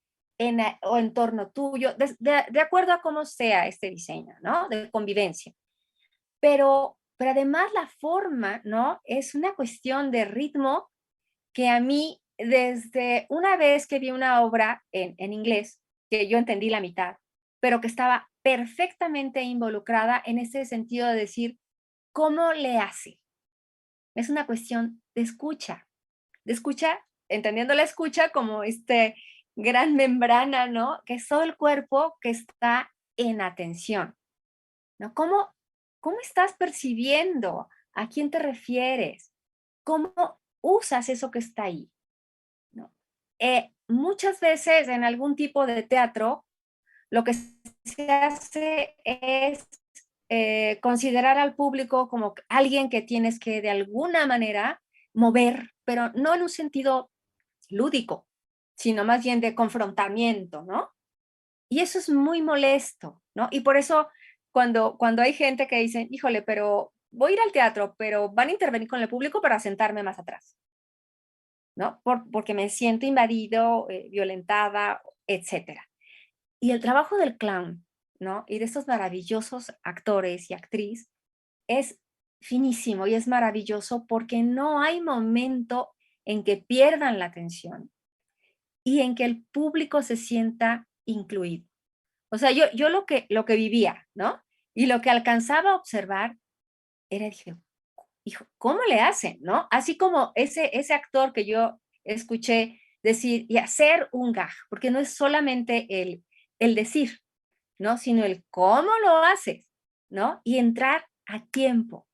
o en torno tuyo, de acuerdo a cómo sea este diseño, ¿no? De convivencia. Pero además la forma, ¿no? Es una cuestión de ritmo que a mí, desde una vez que vi una obra en inglés, que yo entendí la mitad, pero que estaba perfectamente involucrada en ese sentido de decir, ¿cómo le hace? Es una cuestión de escucha, entendiendo la escucha como gran membrana, ¿no? Que es todo el cuerpo que está en atención, ¿no? ¿Cómo estás percibiendo? ¿A quién te refieres? ¿Cómo usas eso que está ahí? ¿No? Muchas veces en algún tipo de teatro, lo que se hace es considerar al público como alguien que tienes que de alguna manera mover, pero no en un sentido lúdico, sino más bien de confrontamiento, ¿no? Y eso es muy molesto, ¿no? Y por eso cuando hay gente que dice, híjole, pero voy a ir al teatro, pero van a intervenir con el público para sentarme más atrás, ¿no? Porque me siento invadido, violentada, etcétera. Y el trabajo del clown, ¿no? Y de estos maravillosos actores y actriz es finísimo y es maravilloso porque no hay momento en que pierdan la atención y en que el público se sienta incluido. O sea, yo lo que vivía, ¿no? Y lo que alcanzaba a observar era, dije, hijo, ¿cómo le hacen, no? Así como ese actor que yo escuché decir y hacer un gag, porque no es solamente el decir, ¿no? Sino el cómo lo haces, ¿no? Y entrar a tiempo,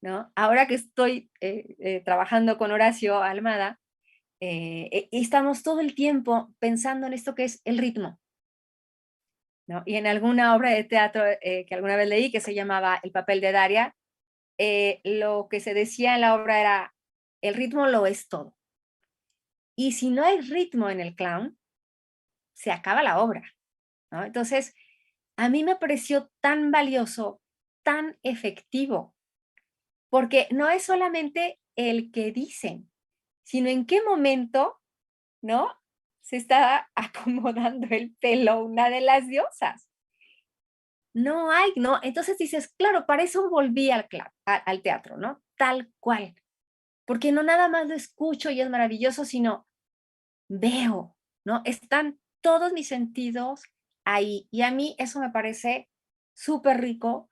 ¿no? Ahora que estoy trabajando con Horacio Almada, estamos todo el tiempo pensando en esto que es el ritmo, ¿no? Y en alguna obra de teatro que alguna vez leí que se llamaba El papel de Daria, lo que se decía en la obra era, el ritmo lo es todo. Y si no hay ritmo en el clown, se acaba la obra, ¿no? Entonces, a mí me pareció tan valioso, tan efectivo, porque no es solamente el que dicen, sino en qué momento, ¿no? Se está acomodando el pelo una de las diosas. No hay, ¿no? Entonces dices, claro, para eso volví al teatro, ¿no? Tal cual. Porque no nada más lo escucho y es maravilloso, sino veo, ¿no? Están todos mis sentidos ahí. Y a mí eso me parece súper rico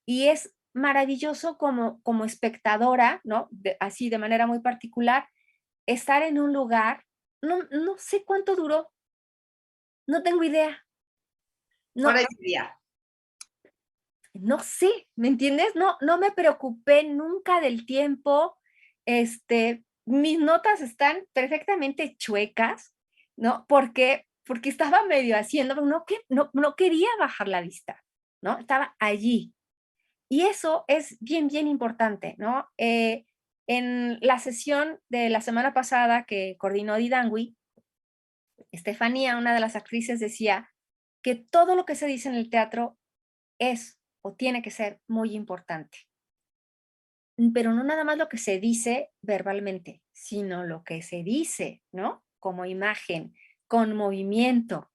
y es maravilloso como espectadora, ¿no? Así de manera muy particular, estar en un lugar, no sé cuánto duró, no tengo idea. No, Hora y media. no sé, ¿me entiendes? No me preocupé nunca del tiempo. Mis notas están perfectamente chuecas, ¿no? Porque estaba medio haciendo, no quería bajar la vista, ¿no? Estaba allí. Y eso es bien, bien importante, ¿no? En la sesión de la semana pasada que coordinó Didangui, Estefanía, una de las actrices, decía que todo lo que se dice en el teatro es o tiene que ser muy importante. Pero no nada más lo que se dice verbalmente, sino lo que se dice, ¿no? como imagen, con movimiento.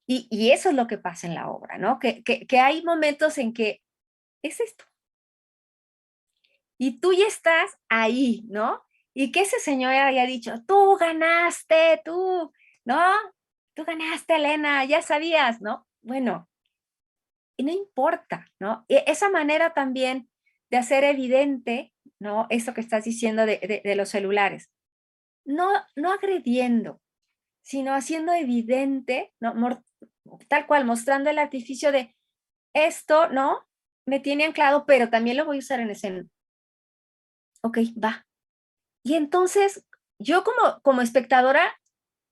Y eso es lo que pasa en la obra, ¿no? Que hay momentos en que es esto. Y tú ya estás ahí, ¿no? Y que ese señor haya dicho, tú ganaste, tú, ¿no? Tú ganaste, Elena, ya sabías, ¿no? Bueno, y no importa, ¿no? Esa manera también de hacer evidente, ¿no? Eso que estás diciendo de los celulares. No agrediendo, sino haciendo evidente, ¿no? Tal cual, mostrando el artificio de esto, ¿no? Me tiene anclado, pero también lo voy a usar en escena. Ok, va. Y entonces, yo como espectadora,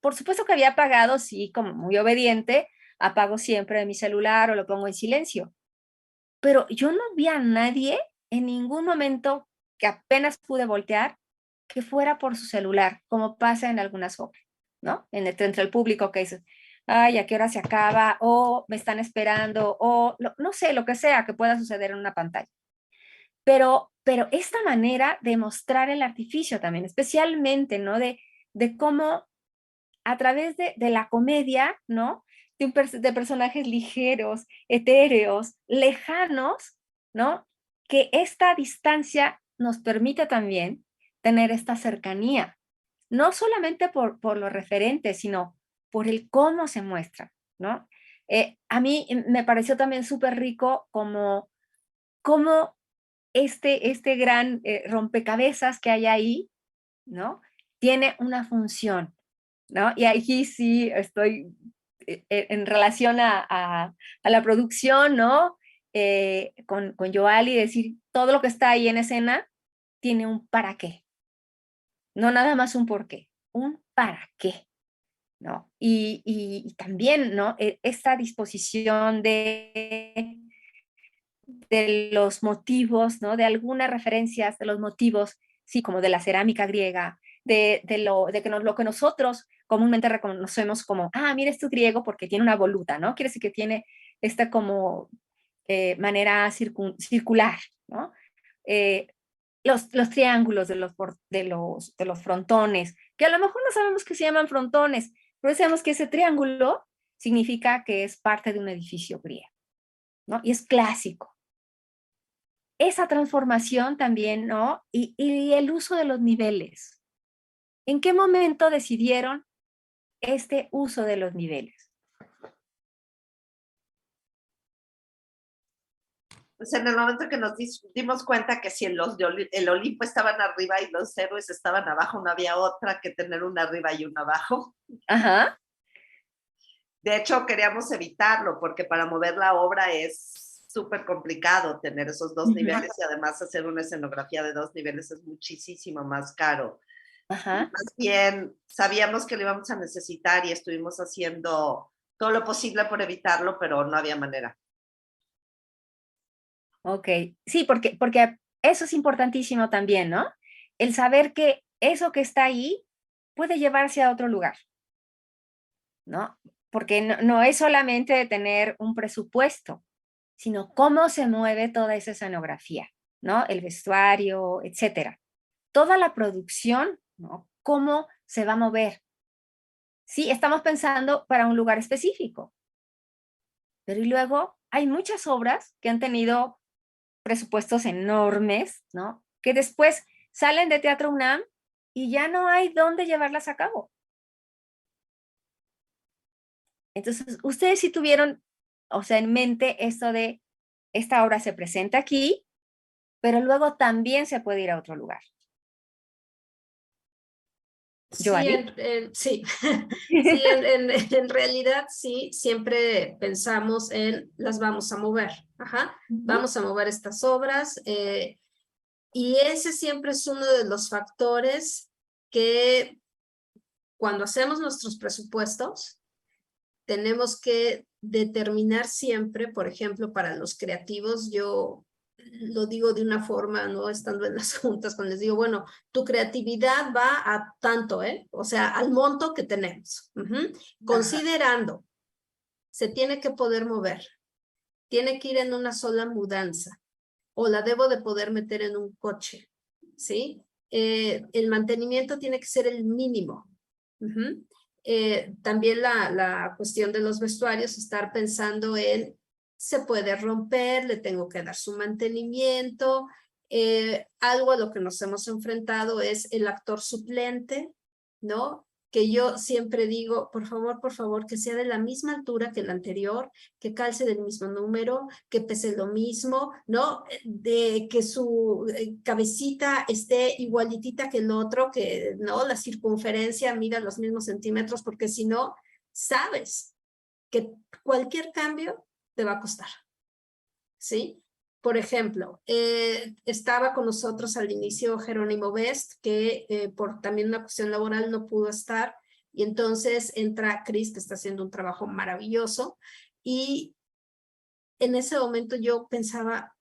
por supuesto que había apagado, sí, como muy obediente, apago siempre mi celular o lo pongo en silencio. Pero yo no vi a nadie en ningún momento que apenas pude voltear que fuera por su celular, como pasa en algunas obras, ¿no? Entre el público que dice, ay, ¿a qué hora se acaba? O me están esperando, o no sé, lo que sea que pueda suceder en una pantalla. Pero esta manera de mostrar el artificio también, especialmente, ¿no? De cómo a través de la comedia, ¿no? De personajes ligeros, etéreos, lejanos, ¿no? Que esta distancia nos permite también tener esta cercanía, no solamente por lo referente, sino por el cómo se muestra, ¿no? A mí me pareció también súper rico como este gran rompecabezas que hay ahí, ¿no? Tiene una función, ¿no? Y aquí sí estoy en relación a la producción, ¿no? Con Yoali, decir, todo lo que está ahí en escena tiene un para qué, no nada más un por qué, un para qué, ¿no? Y también, ¿no? Esta disposición de los motivos, ¿no? De algunas referencias de los motivos, sí, como de la cerámica griega, lo que nosotros comúnmente reconocemos como, mira, esto es griego porque tiene una voluta, ¿no? Quiere decir que tiene esta como manera circular, ¿no? Los triángulos de los frontones, que a lo mejor no sabemos que se llaman frontones, pero sabemos que ese triángulo significa que es parte de un edificio griego, ¿no? Y es clásico. Esa transformación también, ¿no? Y el uso de los niveles. ¿En qué momento decidieron este uso de los niveles? Pues en el momento que nos dimos cuenta que si el Olimpo estaban arriba y los héroes estaban abajo, no había otra que tener una arriba y una abajo. Ajá. De hecho, queríamos evitarlo porque para mover la obra es súper complicado tener esos dos niveles y además hacer una escenografía de 2 niveles es muchísimo más caro. Ajá. Más bien, sabíamos que lo íbamos a necesitar y estuvimos haciendo todo lo posible por evitarlo, pero no había manera. Ok. Sí, porque eso es importantísimo también, ¿no? El saber que eso que está ahí puede llevarse a otro lugar, ¿no? Porque no es solamente tener un presupuesto, sino cómo se mueve toda esa escenografía, ¿no? El vestuario, etcétera. Toda la producción, ¿no? Cómo se va a mover. Sí, estamos pensando para un lugar específico, pero y luego hay muchas obras que han tenido presupuestos enormes, ¿no? Que después salen de Teatro UNAM y ya no hay dónde llevarlas a cabo. Entonces, ustedes sí tuvieron, o sea, en mente esto de esta obra se presenta aquí, pero luego también se puede ir a otro lugar. Sí, ¿Yoali? sí, sí en realidad sí, siempre pensamos en las vamos a mover, vamos a mover estas obras y ese siempre es uno de los factores que cuando hacemos nuestros presupuestos tenemos que determinar siempre, por ejemplo, para los creativos, yo lo digo de una forma, no estando en las juntas, cuando les digo, bueno, tu creatividad va a tanto, o sea, al monto que tenemos. Considerando, se tiene que poder mover, tiene que ir en una sola mudanza, o la debo de poder meter en un coche, ¿sí? El mantenimiento tiene que ser el mínimo. También la cuestión de los vestuarios, estar pensando en, se puede romper, le tengo que dar su mantenimiento. Algo a lo que nos hemos enfrentado es el actor suplente, ¿no? Que yo siempre digo, por favor, que sea de la misma altura que el anterior, que calce del mismo número, que pese lo mismo, ¿no? De que su cabecita esté igualitita que el otro, que, ¿no? La circunferencia mida los mismos centímetros, porque si no, sabes que cualquier cambio te va a costar, ¿sí? Por ejemplo, estaba con nosotros al inicio Jerónimo Best, que por también una cuestión laboral no pudo estar, y entonces entra Chris, que está haciendo un trabajo maravilloso, y en ese momento yo pensaba,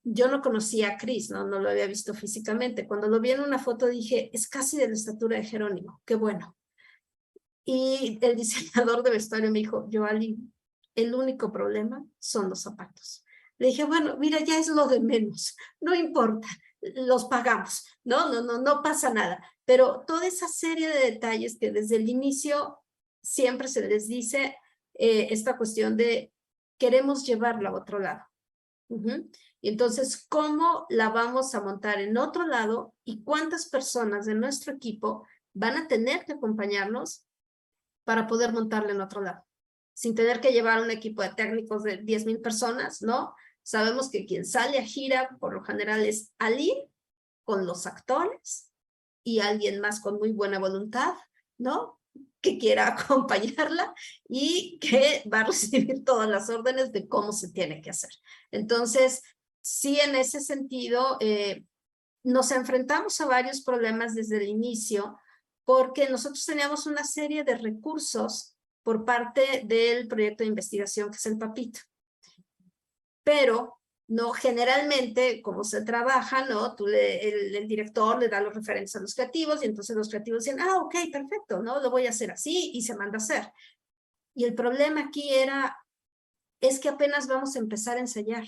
yo no conocía a Chris, ¿no? No lo había visto físicamente. Cuando lo vi en una foto dije, es casi de la estatura de Jerónimo, qué bueno. Y el diseñador de vestuario me dijo, Joali, el único problema son los zapatos. Le dije, bueno, mira, ya es lo de menos, no importa, los pagamos, no pasa nada. Pero toda esa serie de detalles que desde el inicio siempre se les dice esta cuestión de queremos llevarla a otro lado. Y entonces, ¿cómo la vamos a montar en otro lado y cuántas personas de nuestro equipo van a tener que acompañarnos para poder montarla en otro lado? Sin tener que llevar un equipo de técnicos de 10,000 personas, ¿no? Sabemos que quien sale a gira, por lo general, es Ali, con los actores, y alguien más con muy buena voluntad, ¿no? Que quiera acompañarla y que va a recibir todas las órdenes de cómo se tiene que hacer. Entonces, sí, en ese sentido, nos enfrentamos a varios problemas desde el inicio, porque nosotros teníamos una serie de recursos por parte del proyecto de investigación que es el Papito. Pero no, generalmente, como se trabaja, ¿no? El director le da los referentes a los creativos y entonces los creativos dicen, ah, ok, perfecto, ¿no? Lo voy a hacer así y se manda a hacer. Y el problema aquí es que apenas vamos a empezar a ensayar.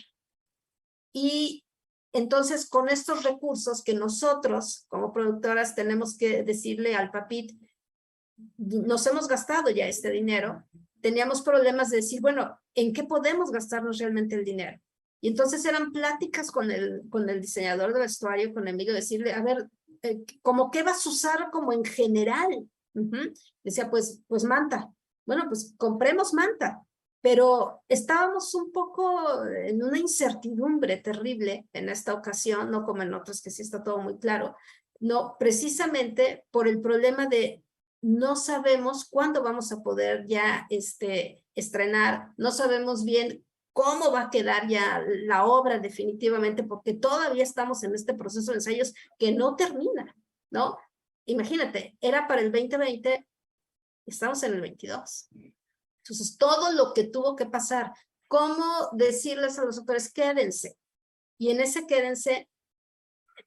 Y entonces, con estos recursos que nosotros, como productoras, tenemos que decirle al Papit, nos hemos gastado ya este dinero, teníamos problemas de decir, bueno, ¿en qué podemos gastarnos realmente el dinero? Y entonces eran pláticas con el diseñador de vestuario, con Emilio, decirle, a ver, ¿cómo qué vas a usar como en general? Decía, pues manta. Bueno, pues compremos manta. Pero estábamos un poco en una incertidumbre terrible en esta ocasión, no como en otras que sí está todo muy claro, no, precisamente por el problema de no sabemos cuándo vamos a poder ya estrenar, no sabemos bien cómo va a quedar ya la obra definitivamente, porque todavía estamos en este proceso de ensayos que no termina, ¿no? Imagínate, era para el 2020, estamos en el 22. Entonces, todo lo que tuvo que pasar, cómo decirles a los autores, quédense. Y en ese quédense,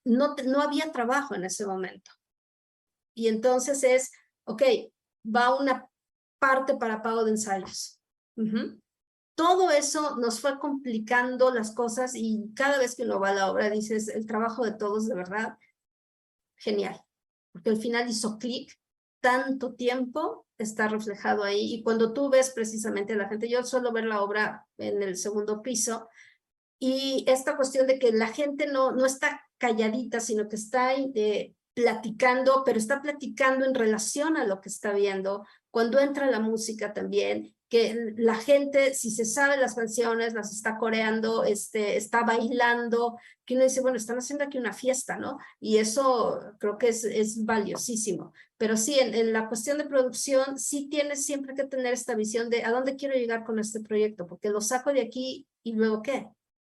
no había trabajo en ese momento. Y entonces es, ok, va una parte para pago de ensayos. Todo eso nos fue complicando las cosas y cada vez que uno va a la obra dices, el trabajo de todos de verdad, genial. Porque al final hizo clic, tanto tiempo está reflejado ahí. Y cuando tú ves precisamente a la gente, yo suelo ver la obra en el segundo piso, y esta cuestión de que la gente no está calladita, sino que está platicando, pero está platicando en relación a lo que está viendo. Cuando entra la música también, que la gente, si se sabe las canciones, las está coreando, está bailando, que uno dice, bueno, están haciendo aquí una fiesta, ¿no? Y eso creo que es valiosísimo. Pero sí, en la cuestión de producción, sí tienes siempre que tener esta visión de a dónde quiero llegar con este proyecto, porque lo saco de aquí y luego ¿qué?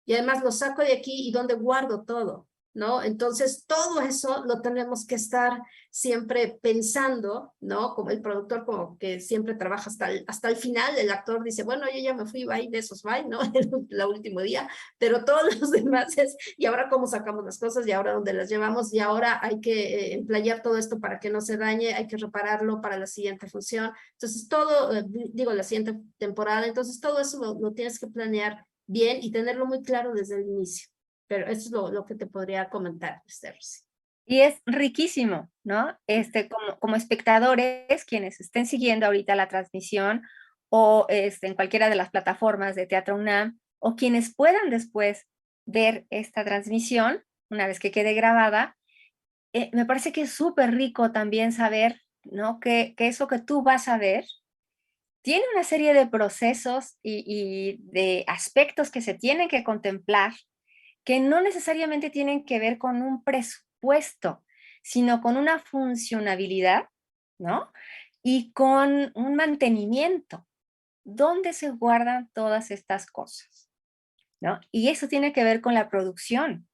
Y además lo saco de aquí y dónde guardo todo, ¿no? Entonces, todo eso lo tenemos que estar siempre pensando, ¿no? Como el productor, como que siempre trabaja hasta el final, el actor dice, bueno, yo ya me fui, bye, besos, bye, ¿no? El último día, pero todos los demás es, y ahora cómo sacamos las cosas, y ahora dónde las llevamos, y ahora hay que emplayar todo esto para que no se dañe, hay que repararlo para la siguiente función. Entonces, todo, la siguiente temporada, entonces todo eso lo tienes que planear bien y tenerlo muy claro desde el inicio. Pero eso es lo que te podría comentar, Esther. Y es riquísimo, ¿no? Como espectadores, quienes estén siguiendo ahorita la transmisión o en cualquiera de las plataformas de Teatro UNAM, o quienes puedan después ver esta transmisión, una vez que quede grabada, me parece que es súper rico también saber, ¿no? Que eso que tú vas a ver tiene una serie de procesos y de aspectos que se tienen que contemplar, que no necesariamente tienen que ver con un presupuesto, sino con una funcionabilidad, ¿no? Y con un mantenimiento. ¿Dónde se guardan todas estas cosas? ¿No? Y eso tiene que ver con la producción.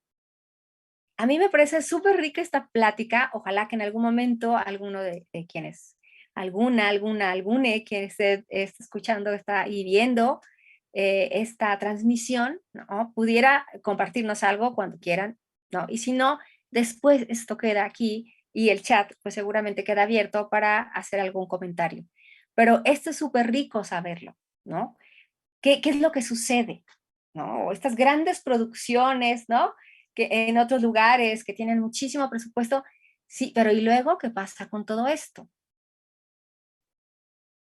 A mí me parece súper rica esta plática. Ojalá que en algún momento alguno de quienes, algune que esté escuchando está y viendo esta transmisión, ¿no? Pudiera compartirnos algo cuando quieran, ¿no? Y si no, después esto queda aquí y el chat pues seguramente queda abierto para hacer algún comentario. Pero esto es súper rico saberlo, ¿no? ¿Qué es lo que sucede? ¿No? Estas grandes producciones, ¿no? Que en otros lugares que tienen muchísimo presupuesto, sí, pero ¿y luego qué pasa con todo esto?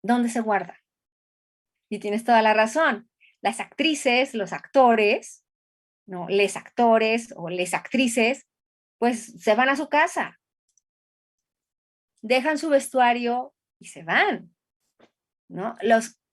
¿Dónde se guarda? Y tienes toda la razón. Las actrices, los actores, ¿no? Les actores o les actrices, pues se van a su casa, dejan su vestuario y se van, ¿no?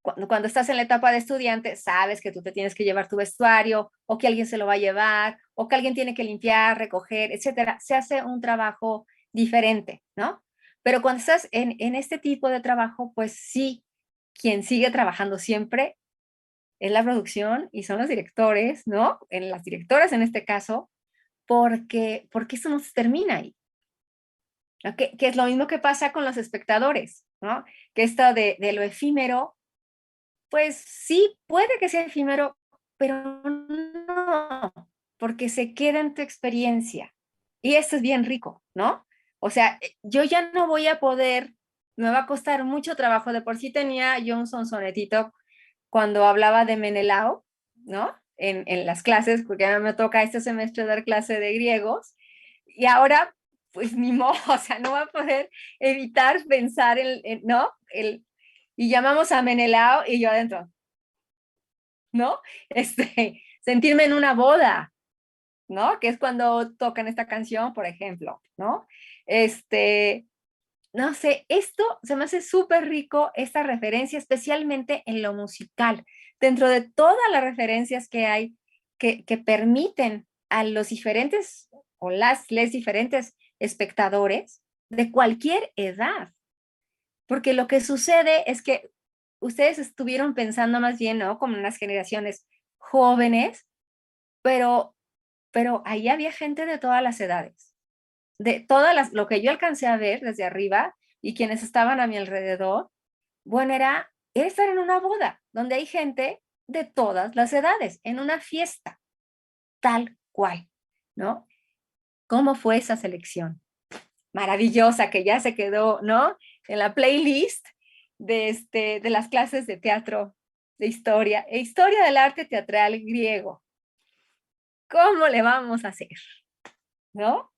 Cuando estás en la etapa de estudiante, sabes que tú te tienes que llevar tu vestuario, o que alguien se lo va a llevar, o que alguien tiene que limpiar, recoger, etcétera. Se hace un trabajo diferente, ¿no? Pero cuando estás en este tipo de trabajo, pues sí, quien sigue trabajando siempre es la producción y son los directores, ¿no? En las directoras en este caso, porque eso no se termina ahí. ¿No? Que es lo mismo que pasa con los espectadores, ¿no? Que esto de lo efímero, pues sí, puede que sea efímero, pero no, porque se queda en tu experiencia. Y esto es bien rico, ¿no? O sea, yo ya no voy a poder, me va a costar mucho trabajo. De por sí tenía yo un sonsonetito cuando hablaba de Menelao, ¿no? En las clases, porque a mí me toca este semestre dar clase de griegos. Y ahora, pues ni modo, o sea, no va a poder evitar pensar ¿no? Y llamamos a Menelao y yo adentro, ¿no? Sentirme en una boda, ¿no? Que es cuando tocan esta canción, por ejemplo, ¿no? Este, no sé, esto se me hace súper rico, esta referencia, especialmente en lo musical, dentro de todas las referencias que hay que permiten a los diferentes o les diferentes espectadores de cualquier edad. Porque lo que sucede es que ustedes estuvieron pensando más bien, ¿no? Como en unas generaciones jóvenes, pero, pero ahí había gente de todas las edades, de lo que yo alcancé a ver desde arriba y quienes estaban a mi alrededor, bueno, era estar en una boda donde hay gente de todas las edades, en una fiesta, tal cual, ¿no? ¿Cómo fue esa selección? Maravillosa que ya se quedó, ¿no? En la playlist de las clases de teatro, de historia, e historia del arte teatral griego. ¿Cómo le vamos a hacer? ¿No?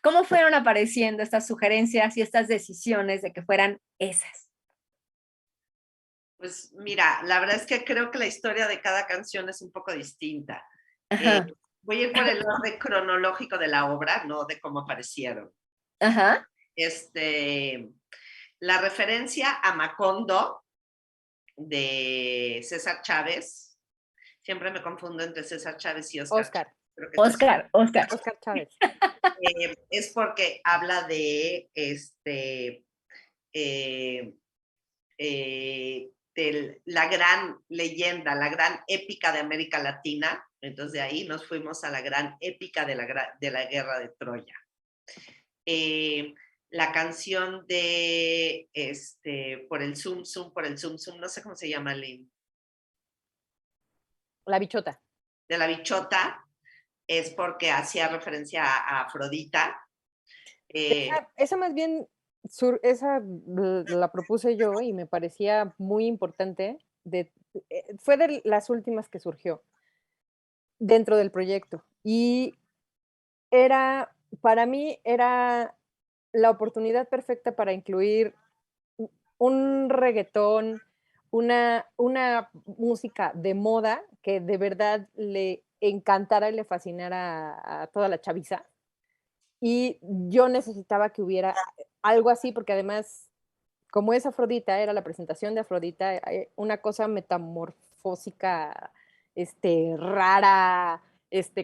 ¿Cómo fueron apareciendo estas sugerencias y estas decisiones de que fueran esas? Pues mira, la verdad es que creo que la historia de cada canción es un poco distinta. Ajá, Voy a ir por el orden cronológico de la obra, no de cómo aparecieron. ajá. La referencia a Macondo de César Chávez, siempre me confundo entre César Chávez y Oscar. Oscar. Creo que Oscar. Oscar Chávez. es porque habla de de la gran leyenda, la gran épica de América Latina. Entonces de ahí nos fuimos a la gran épica de la guerra de Troya. La canción de por el Zoom, no sé cómo se llama, Lynn. La bichota. De la bichota, es porque hacía referencia a Afrodita. Esa más bien, esa la propuse yo y me parecía muy importante. Fue de las últimas que surgió dentro del proyecto. Y era para mí era la oportunidad perfecta para incluir un reguetón, una música de moda que de verdad le encantara y le fascinara a toda la chaviza. Y yo necesitaba que hubiera algo así, porque además, como es Afrodita, era la presentación de Afrodita, una cosa metamorfósica, rara,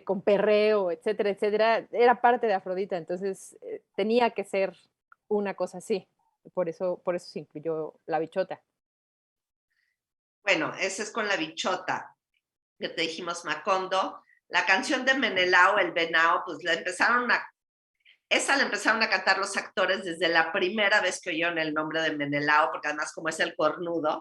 con perreo, etcétera, etcétera, era parte de Afrodita, entonces tenía que ser una cosa así. Por eso se incluyó la bichota. Bueno, ese es con la bichota, que te dijimos Macondo. La canción de Menelao, el Venao, pues esa la empezaron a cantar los actores desde la primera vez que oyeron el nombre de Menelao, porque además como es el cornudo,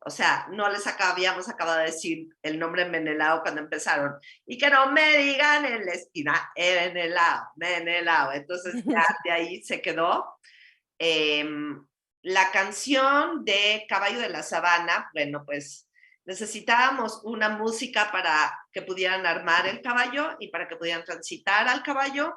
o sea, no les habíamos acabado de decir el nombre Menelao cuando empezaron. Y que no me digan en la esquina, Menelao, Menelao. Entonces ya de ahí se quedó. La canción de Caballo de la Sabana, bueno, pues necesitábamos una música para que pudieran armar el caballo y para que pudieran transitar al caballo.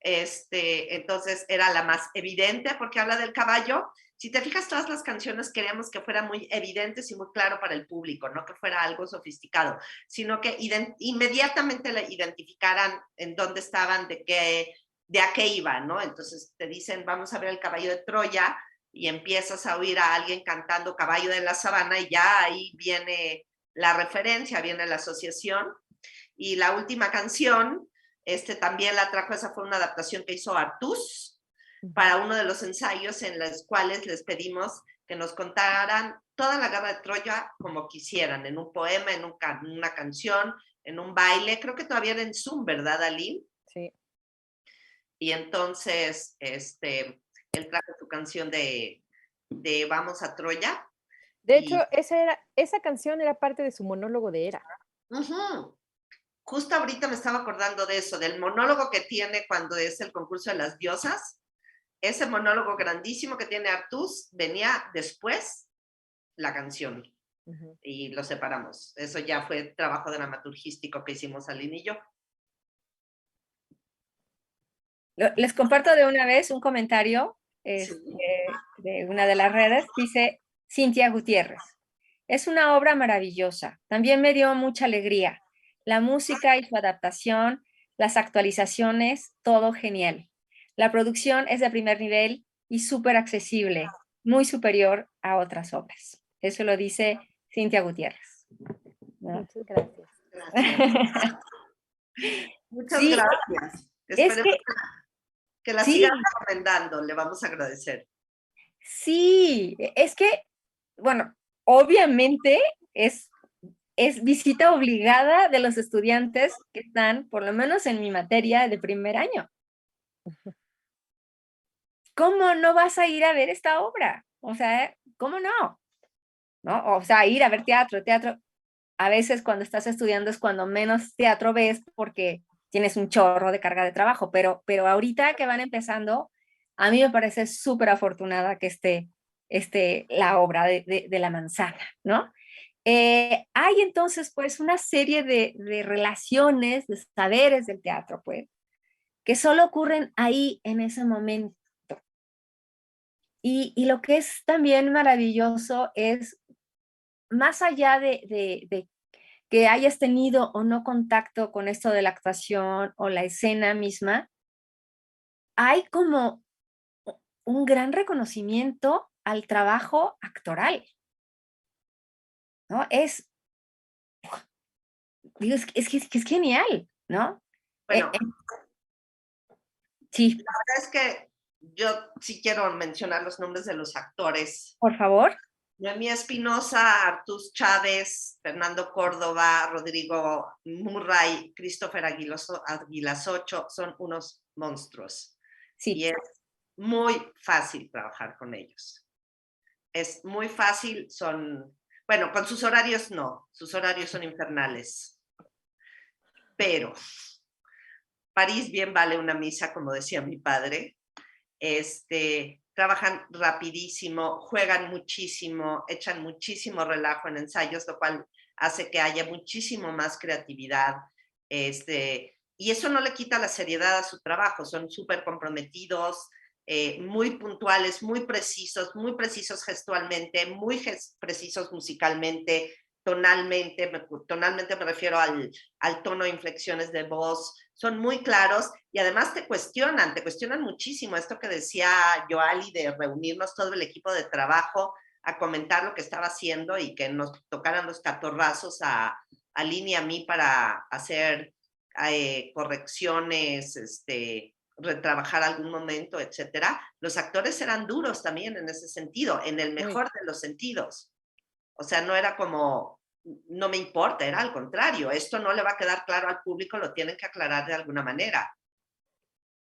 Entonces era la más evidente porque habla del caballo. Si te fijas, todas las canciones queríamos que fueran muy evidentes y muy claro para el público, no que fuera algo sofisticado, sino que inmediatamente le identificaran en dónde estaban, de a qué iban, ¿no? Entonces te dicen, vamos a ver el caballo de Troya, y empiezas a oír a alguien cantando Caballo de la Sabana, y ya ahí viene la referencia, viene la asociación. Y la última canción, también la trajo, esa fue una adaptación que hizo Artús para uno de los ensayos en los cuales les pedimos que nos contaran toda la guerra de Troya como quisieran, en un poema, en una canción, en un baile. Creo que todavía era en Zoom, ¿verdad, Aline? Sí. Y entonces, él trajo su canción de Vamos a Troya. De hecho, esa canción era parte de su monólogo de Hera. Uh-huh. Justo ahorita me estaba acordando de eso, del monólogo que tiene cuando es el concurso de las diosas. Ese monólogo grandísimo que tiene Artús, venía después la canción. Uh-huh. Y lo separamos. Eso ya fue trabajo dramaturgístico que hicimos Aline y yo. Les comparto de una vez un comentario de una de las redes. Dice Cintia Gutiérrez: es una obra maravillosa. También me dio mucha alegría. La música y su adaptación, las actualizaciones, todo genial. La producción es de primer nivel y súper accesible, muy superior a otras obras. Eso lo dice Cintia Gutiérrez, ¿no? Muchas gracias. Muchas gracias. Esperemos que la sigan recomendando, le vamos a agradecer. Sí, es que, bueno, obviamente es visita obligada de los estudiantes que están, por lo menos en mi materia, de primer año. ¿Cómo no vas a ir a ver esta obra? O sea, ¿cómo no? ¿No? O sea, ir a ver teatro. A veces cuando estás estudiando es cuando menos teatro ves porque tienes un chorro de carga de trabajo, pero ahorita que van empezando, a mí me parece súper afortunada que esté la obra de La Manzana, ¿no? Hay entonces pues una serie de relaciones, de saberes del teatro, pues, que solo ocurren ahí en ese momento. Y lo que es también maravilloso es, más allá de que hayas tenido o no contacto con esto de la actuación o la escena misma, hay como un gran reconocimiento al trabajo actoral, ¿no? Digo, es genial, ¿no? Bueno, sí. La verdad es que yo sí quiero mencionar los nombres de los actores. Por favor. Noemí Espinosa, Artús Chávez, Fernando Córdoba, Rodrigo Murray, Christopher Aguilasocho, son unos monstruos. Sí. Y es muy fácil trabajar con ellos. Es muy fácil, bueno, con sus horarios no, sus horarios son infernales. Pero París bien vale una misa, como decía mi padre. Trabajan rapidísimo, juegan muchísimo, echan muchísimo relajo en ensayos, lo cual hace que haya muchísimo más creatividad. Y eso no le quita la seriedad a su trabajo, son súper comprometidos, muy puntuales, muy precisos gestualmente, muy precisos musicalmente, tonalmente me refiero al tono de inflexiones de voz, son muy claros y además te cuestionan muchísimo esto que decía Yoali de reunirnos todo el equipo de trabajo a comentar lo que estaba haciendo y que nos tocaran los catorrazos a Lini y a mí para hacer correcciones, retrabajar algún momento, etcétera. Los actores eran duros también en ese sentido, en el mejor de los sentidos. O sea, no era como, no me importa, era al contrario, esto no le va a quedar claro al público, lo tienen que aclarar de alguna manera.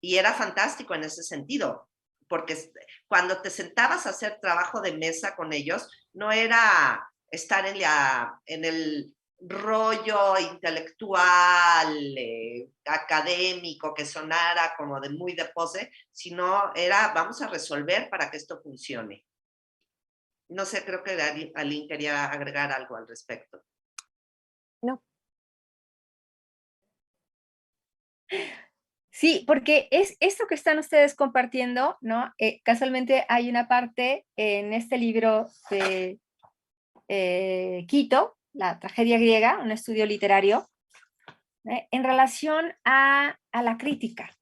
Y era fantástico en ese sentido, porque cuando te sentabas a hacer trabajo de mesa con ellos, no era estar en el rollo intelectual, académico, que sonara como de muy de pose, sino era vamos a resolver para que esto funcione. No sé, creo que Aline quería agregar algo al respecto. No. Sí, porque es esto que están ustedes compartiendo, ¿no? Casualmente hay una parte en este libro de Quito, la tragedia griega, un estudio literario, en relación a la crítica,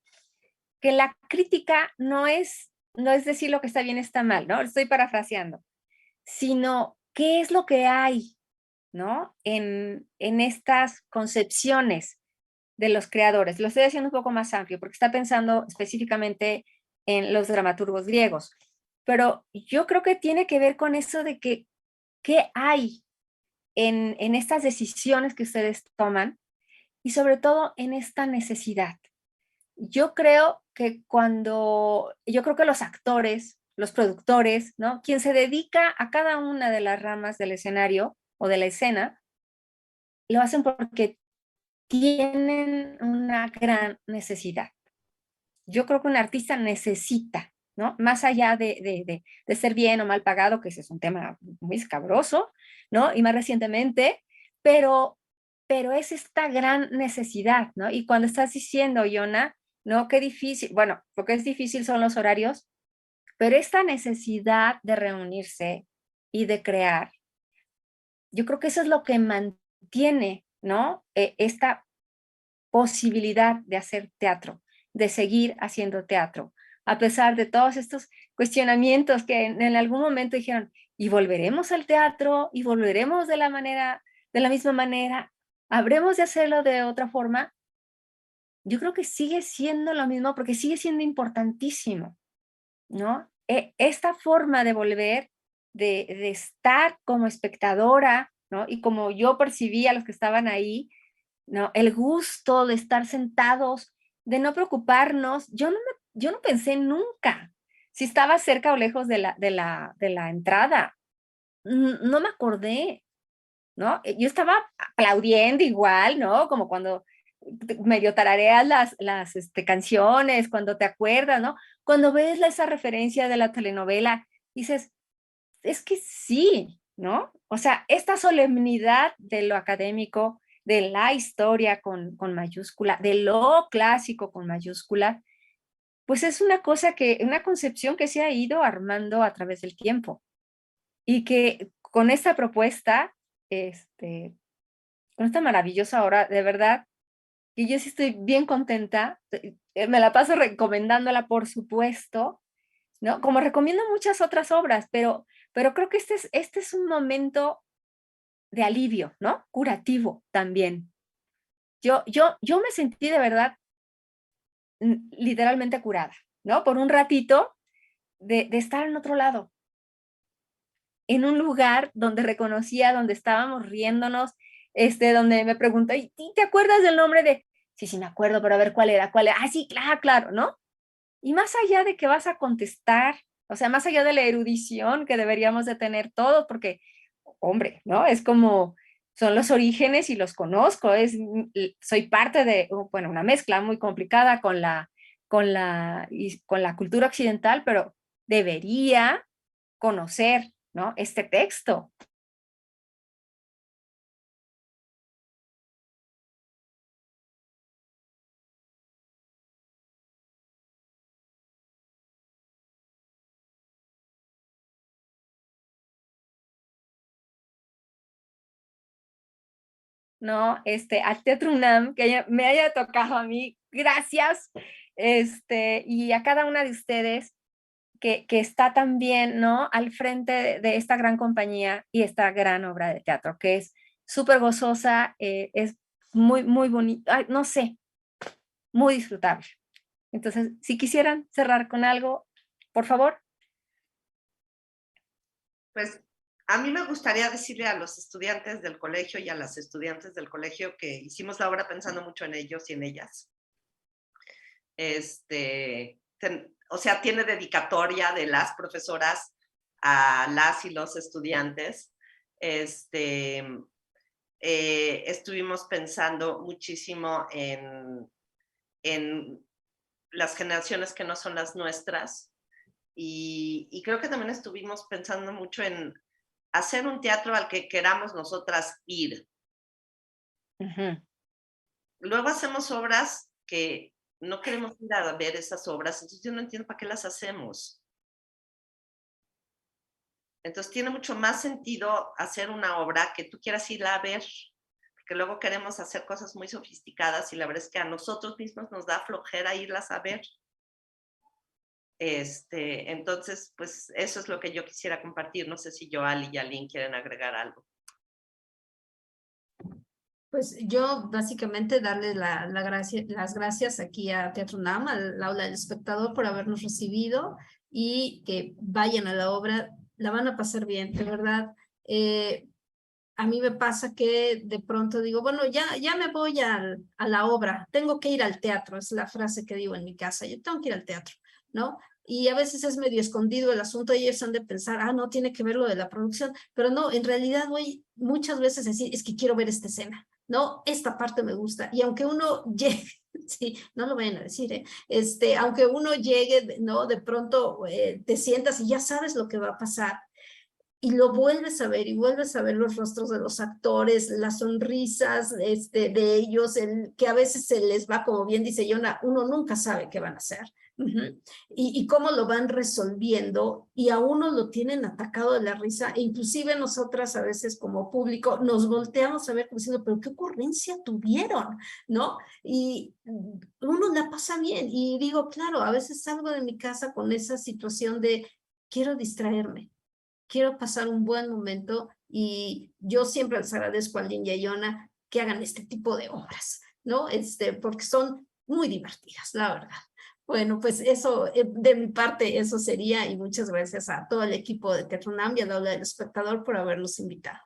que la crítica no es decir lo que está bien, está mal, ¿no? Estoy parafraseando, sino qué es lo que hay, ¿no? En estas concepciones de los creadores. Lo estoy haciendo un poco más amplio porque está pensando específicamente en los dramaturgos griegos, pero yo creo que tiene que ver con eso de que qué hay en estas decisiones que ustedes toman y sobre todo en esta necesidad. Yo creo que los actores, los productores, ¿no? Quien se dedica a cada una de las ramas del escenario o de la escena, lo hacen porque tienen una gran necesidad. Yo creo que un artista necesita, ¿no? Más allá de ser bien o mal pagado, que ese es un tema muy escabroso, ¿no? Y más recientemente, pero es esta gran necesidad, ¿no? Y cuando estás diciendo, Yona, ¿no? Qué difícil, bueno, lo que es difícil son los horarios, pero esta necesidad de reunirse y de crear, yo creo que eso es lo que mantiene, ¿no? Esta posibilidad de hacer teatro, de seguir haciendo teatro, a pesar de todos estos cuestionamientos que en algún momento dijeron, ¿y volveremos al teatro? ¿Y volveremos de la misma manera? ¿Habremos de hacerlo de otra forma? Yo creo que sigue siendo lo mismo porque sigue siendo importantísimo, ¿no? Esta forma de volver, de estar como espectadora, ¿no? Y como yo percibí a los que estaban ahí, ¿no? El gusto de estar sentados, de no preocuparnos. Yo no pensé nunca si estaba cerca o lejos de la entrada. No me acordé, ¿no? Yo estaba aplaudiendo igual, ¿no? Como cuando medio tarareas canciones, cuando te acuerdas, ¿no? Cuando ves esa referencia de la telenovela, dices, es que sí, ¿no? O sea, esta solemnidad de lo académico, de la historia con mayúscula, de lo clásico con mayúscula, pues es una concepción que se ha ido armando a través del tiempo y que con esta propuesta, con esta maravillosa obra, de verdad, que yo sí estoy bien contenta, me la paso recomendándola, por supuesto, ¿no? Como recomiendo muchas otras obras, pero creo que este es un momento de alivio, ¿no? Curativo también. Yo me sentí de verdad literalmente curada, ¿no? Por un ratito de estar en otro lado, en un lugar donde reconocía, donde estábamos riéndonos, donde me preguntó, ¿y te acuerdas del nombre de? Sí, sí, me acuerdo, pero a ver cuál era. Ah, sí, claro, claro, ¿no? Y más allá de que vas a contestar, o sea, más allá de la erudición que deberíamos de tener todos, porque, hombre, ¿no? Es como, son los orígenes y los conozco, soy parte de, bueno, una mezcla muy complicada con la cultura occidental, pero debería conocer, ¿no? Este texto. ¿no? Al Teatro UNAM, que me haya tocado a mí, gracias, y a cada una de ustedes que está también, ¿no? Al frente de esta gran compañía y esta gran obra de teatro, que es súper gozosa, es muy, muy bonita, no sé, muy disfrutable. Entonces, si quisieran cerrar con algo, por favor. Pues a mí me gustaría decirle a los estudiantes del colegio y a las estudiantes del colegio que hicimos la obra pensando mucho en ellos y en ellas. O sea, tiene dedicatoria de las profesoras a las y los estudiantes. Estuvimos pensando muchísimo en las generaciones que no son las nuestras y creo que también estuvimos pensando mucho en hacer un teatro al que queramos nosotras ir. Uh-huh. Luego hacemos obras que no queremos ir a ver esas obras, entonces yo no entiendo para qué las hacemos. Entonces tiene mucho más sentido hacer una obra que tú quieras ir a ver, porque luego queremos hacer cosas muy sofisticadas y la verdad es que a nosotros mismos nos da flojera irlas a ver. Entonces, pues eso es lo que yo quisiera compartir. No sé si Joal y Yalín quieren agregar algo. Pues yo básicamente darle las gracias aquí a Teatro UNAM, al Aula del Espectador, por habernos recibido y que vayan a la obra, la van a pasar bien, de verdad. A mí me pasa que de pronto digo, bueno, ya me voy a la obra, tengo que ir al teatro, es la frase que digo en mi casa, yo tengo que ir al teatro, ¿no? Y a veces es medio escondido el asunto y ellos han de pensar, no, tiene que ver lo de la producción, pero no, en realidad voy muchas veces a decir, es que quiero ver esta escena, ¿no? Esta parte me gusta, y aunque uno llegue, sí, no lo vayan a decir, aunque uno llegue, ¿no? De pronto te sientas y ya sabes lo que va a pasar, y lo vuelves a ver y vuelves a ver los rostros de los actores, las sonrisas de ellos, que a veces se les va, como bien dice Yona, uno nunca sabe qué van a hacer. Y cómo lo van resolviendo y a uno lo tienen atacado de la risa e inclusive nosotras a veces como público nos volteamos a ver como diciendo, pero qué ocurrencia tuvieron, ¿no? Y uno la pasa bien y digo, claro, a veces salgo de mi casa con esa situación de quiero distraerme, quiero pasar un buen momento y yo siempre les agradezco a Lynn y a Yona que hagan este tipo de obras, ¿no? Porque son muy divertidas, la verdad. Bueno, pues eso, de mi parte, eso sería, y muchas gracias a todo el equipo de Teatro UNAM y a la Aula del Espectador por habernos invitado.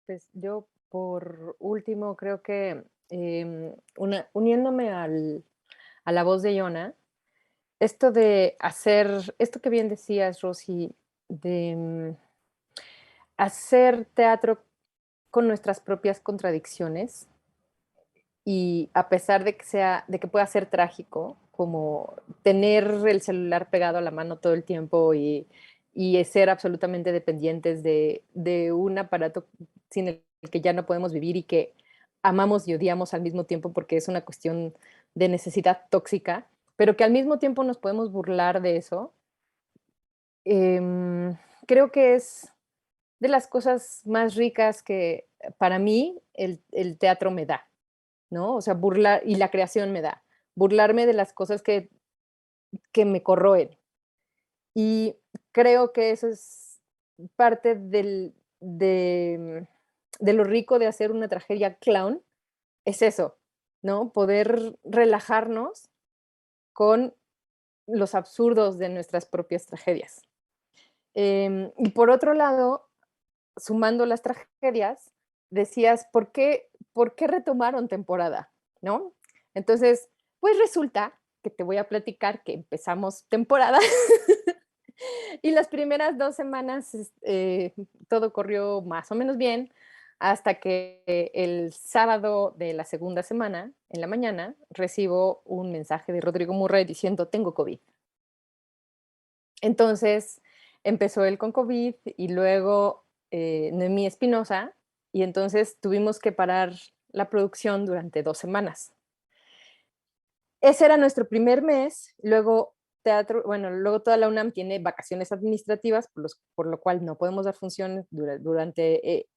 Pues yo, por último, creo que uniéndome a la voz de Yona, esto de hacer, esto que bien decías, Rosy, de hacer teatro con nuestras propias contradicciones y a pesar de que pueda ser trágico, como tener el celular pegado a la mano todo el tiempo y ser absolutamente dependientes de un aparato sin el que ya no podemos vivir y que amamos y odiamos al mismo tiempo porque es una cuestión de necesidad tóxica, pero que al mismo tiempo nos podemos burlar de eso. Creo que es de las cosas más ricas que para mí el teatro me da, ¿no? O sea, burlar, y la creación me da, burlarme de las cosas que me corroen. Y creo que eso es parte de lo rico de hacer una tragedia clown, es eso, ¿no? Poder relajarnos con los absurdos de nuestras propias tragedias. Y por otro lado, sumando las tragedias, decías, ¿por qué retomaron temporada? ¿No? Entonces, pues resulta que te voy a platicar que empezamos temporada y las primeras 2 semanas todo corrió más o menos bien hasta que el sábado de la segunda semana, en la mañana, recibo un mensaje de Rodrigo Murray diciendo, tengo COVID. Entonces, empezó él con COVID y luego Noemí Espinosa, y entonces tuvimos que parar la producción durante 2 semanas. Ese era nuestro primer mes, luego luego toda la UNAM tiene vacaciones administrativas, por lo cual no podemos dar funciones durante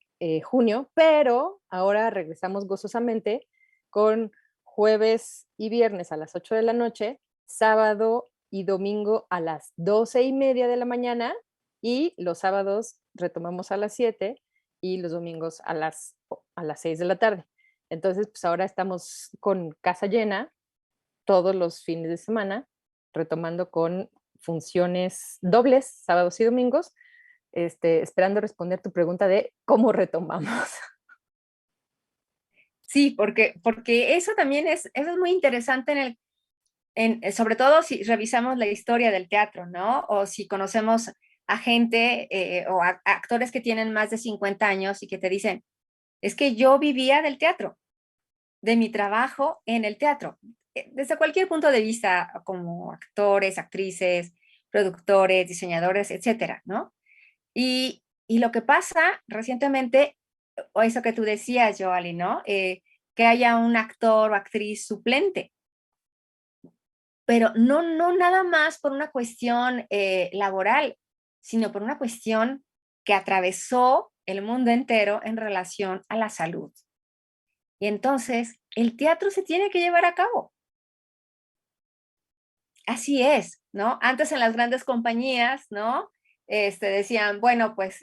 junio, pero ahora regresamos gozosamente con jueves y viernes a las 8 de la noche, sábado y domingo a las 12:30 de la mañana, y los sábados retomamos a las 7 y los domingos a las 6 de la tarde. Entonces, pues ahora estamos con casa llena todos los fines de semana, retomando con funciones dobles, sábados y domingos, esperando responder tu pregunta de cómo retomamos. Sí, porque eso también eso es muy interesante sobre todo si revisamos la historia del teatro, ¿no? O si conocemos a gente o a actores que tienen más de 50 años y que te dicen, es que yo vivía del teatro, de mi trabajo en el teatro, desde cualquier punto de vista, como actores, actrices, productores, diseñadores, etcétera, ¿no? Y lo que pasa recientemente, o eso que tú decías, Joali, ¿no? Que haya un actor o actriz suplente, pero no nada más por una cuestión laboral, sino por una cuestión que atravesó el mundo entero en relación a la salud. Y entonces, el teatro se tiene que llevar a cabo. Así es, ¿no? Antes en las grandes compañías, ¿no? Decían, bueno, pues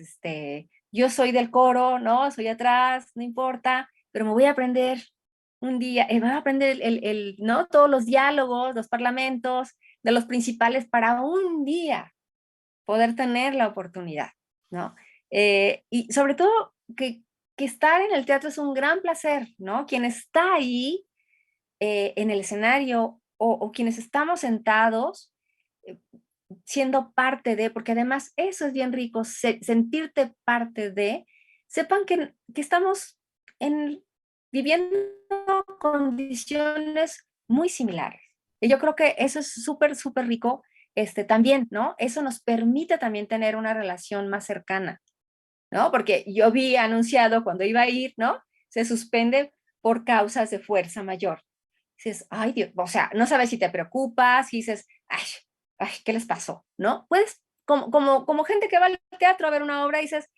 yo soy del coro, ¿no? Soy atrás, no importa, pero me voy a aprender un día, voy a aprender ¿no? Todos los diálogos, los parlamentos de los principales para un día poder tener la oportunidad, ¿no? Y sobre todo que estar en el teatro es un gran placer, ¿no? Quien está ahí en el escenario o quienes estamos sentados eh, siendo parte de, porque además eso es bien rico, sentirte parte de, sepan que estamos viviendo condiciones muy similares. Y yo creo que eso es súper, súper rico también, ¿no? Eso nos permite también tener una relación más cercana, ¿no? Porque yo vi anunciado cuando iba a ir, ¿no? Se suspende por causas de fuerza mayor. Dices, ay Dios, o sea, no sabes si te preocupas, y dices, ay, ¿qué les pasó? ¿No? Puedes, como gente que va al teatro a ver una obra, dices,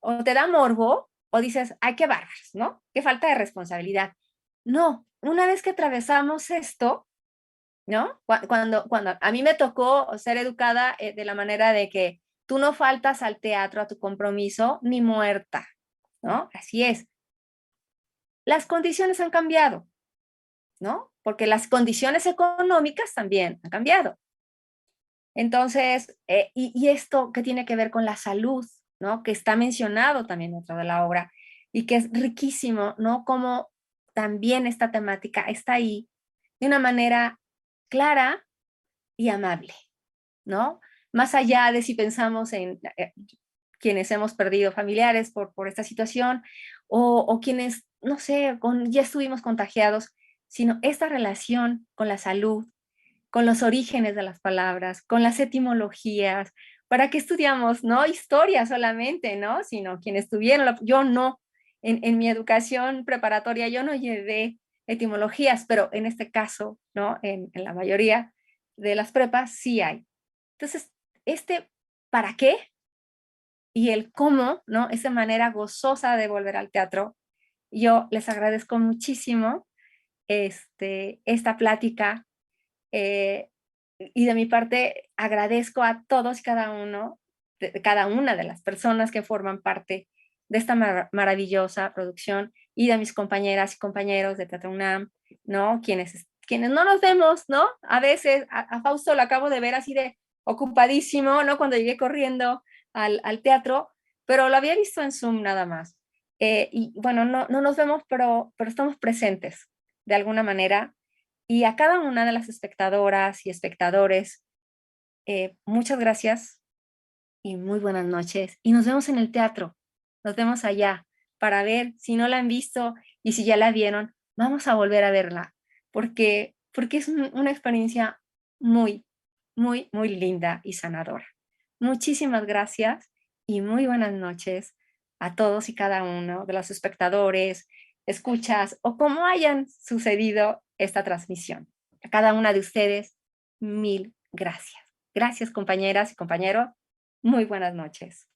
o te da morbo, o dices, ay, qué bárbaros, ¿no? Qué falta de responsabilidad. No, una vez que atravesamos esto, ¿no? Cuando a mí me tocó ser educada de la manera de que tú no faltas al teatro, a tu compromiso, ni muerta, ¿no? Así es. Las condiciones han cambiado, ¿no? Porque las condiciones económicas también han cambiado. Entonces, y esto que tiene que ver con la salud, ¿no? Que está mencionado también dentro de la obra y que es riquísimo, ¿no? Como también esta temática está ahí de una manera clara y amable, ¿no? Más allá de si pensamos en quienes hemos perdido familiares por esta situación o quienes, no sé, ya estuvimos contagiados, sino esta relación con la salud, con los orígenes de las palabras, con las etimologías, ¿para qué estudiamos, no historia solamente, no? Sino quienes tuvieron, yo no, en mi educación preparatoria yo no llevé etimologías, pero en este caso, ¿no? En la mayoría de las prepas sí hay. Entonces, ¿para qué? Y el cómo, ¿no? Esa manera gozosa de volver al teatro. Yo les agradezco muchísimo esta plática y de mi parte agradezco a todos y cada una de las personas que forman parte de esta maravillosa producción y de mis compañeras y compañeros de Teatro UNAM, ¿no? Quienes no nos vemos, ¿no? A veces a Fausto lo acabo de ver así de ocupadísimo, ¿no? Cuando llegué corriendo al teatro, pero lo había visto en Zoom nada más. Y bueno, no nos vemos, pero estamos presentes de alguna manera. Y a cada una de las espectadoras y espectadores, muchas gracias y muy buenas noches. Y nos vemos en el teatro, nos vemos allá para ver si no la han visto y si ya la vieron, vamos a volver a verla, porque es una experiencia muy, muy, muy linda y sanadora. Muchísimas gracias y muy buenas noches a todos y cada uno de los espectadores, escuchas o como hayan sucedido esta transmisión. A cada una de ustedes, mil gracias. Gracias, compañeras y compañeros. Muy buenas noches.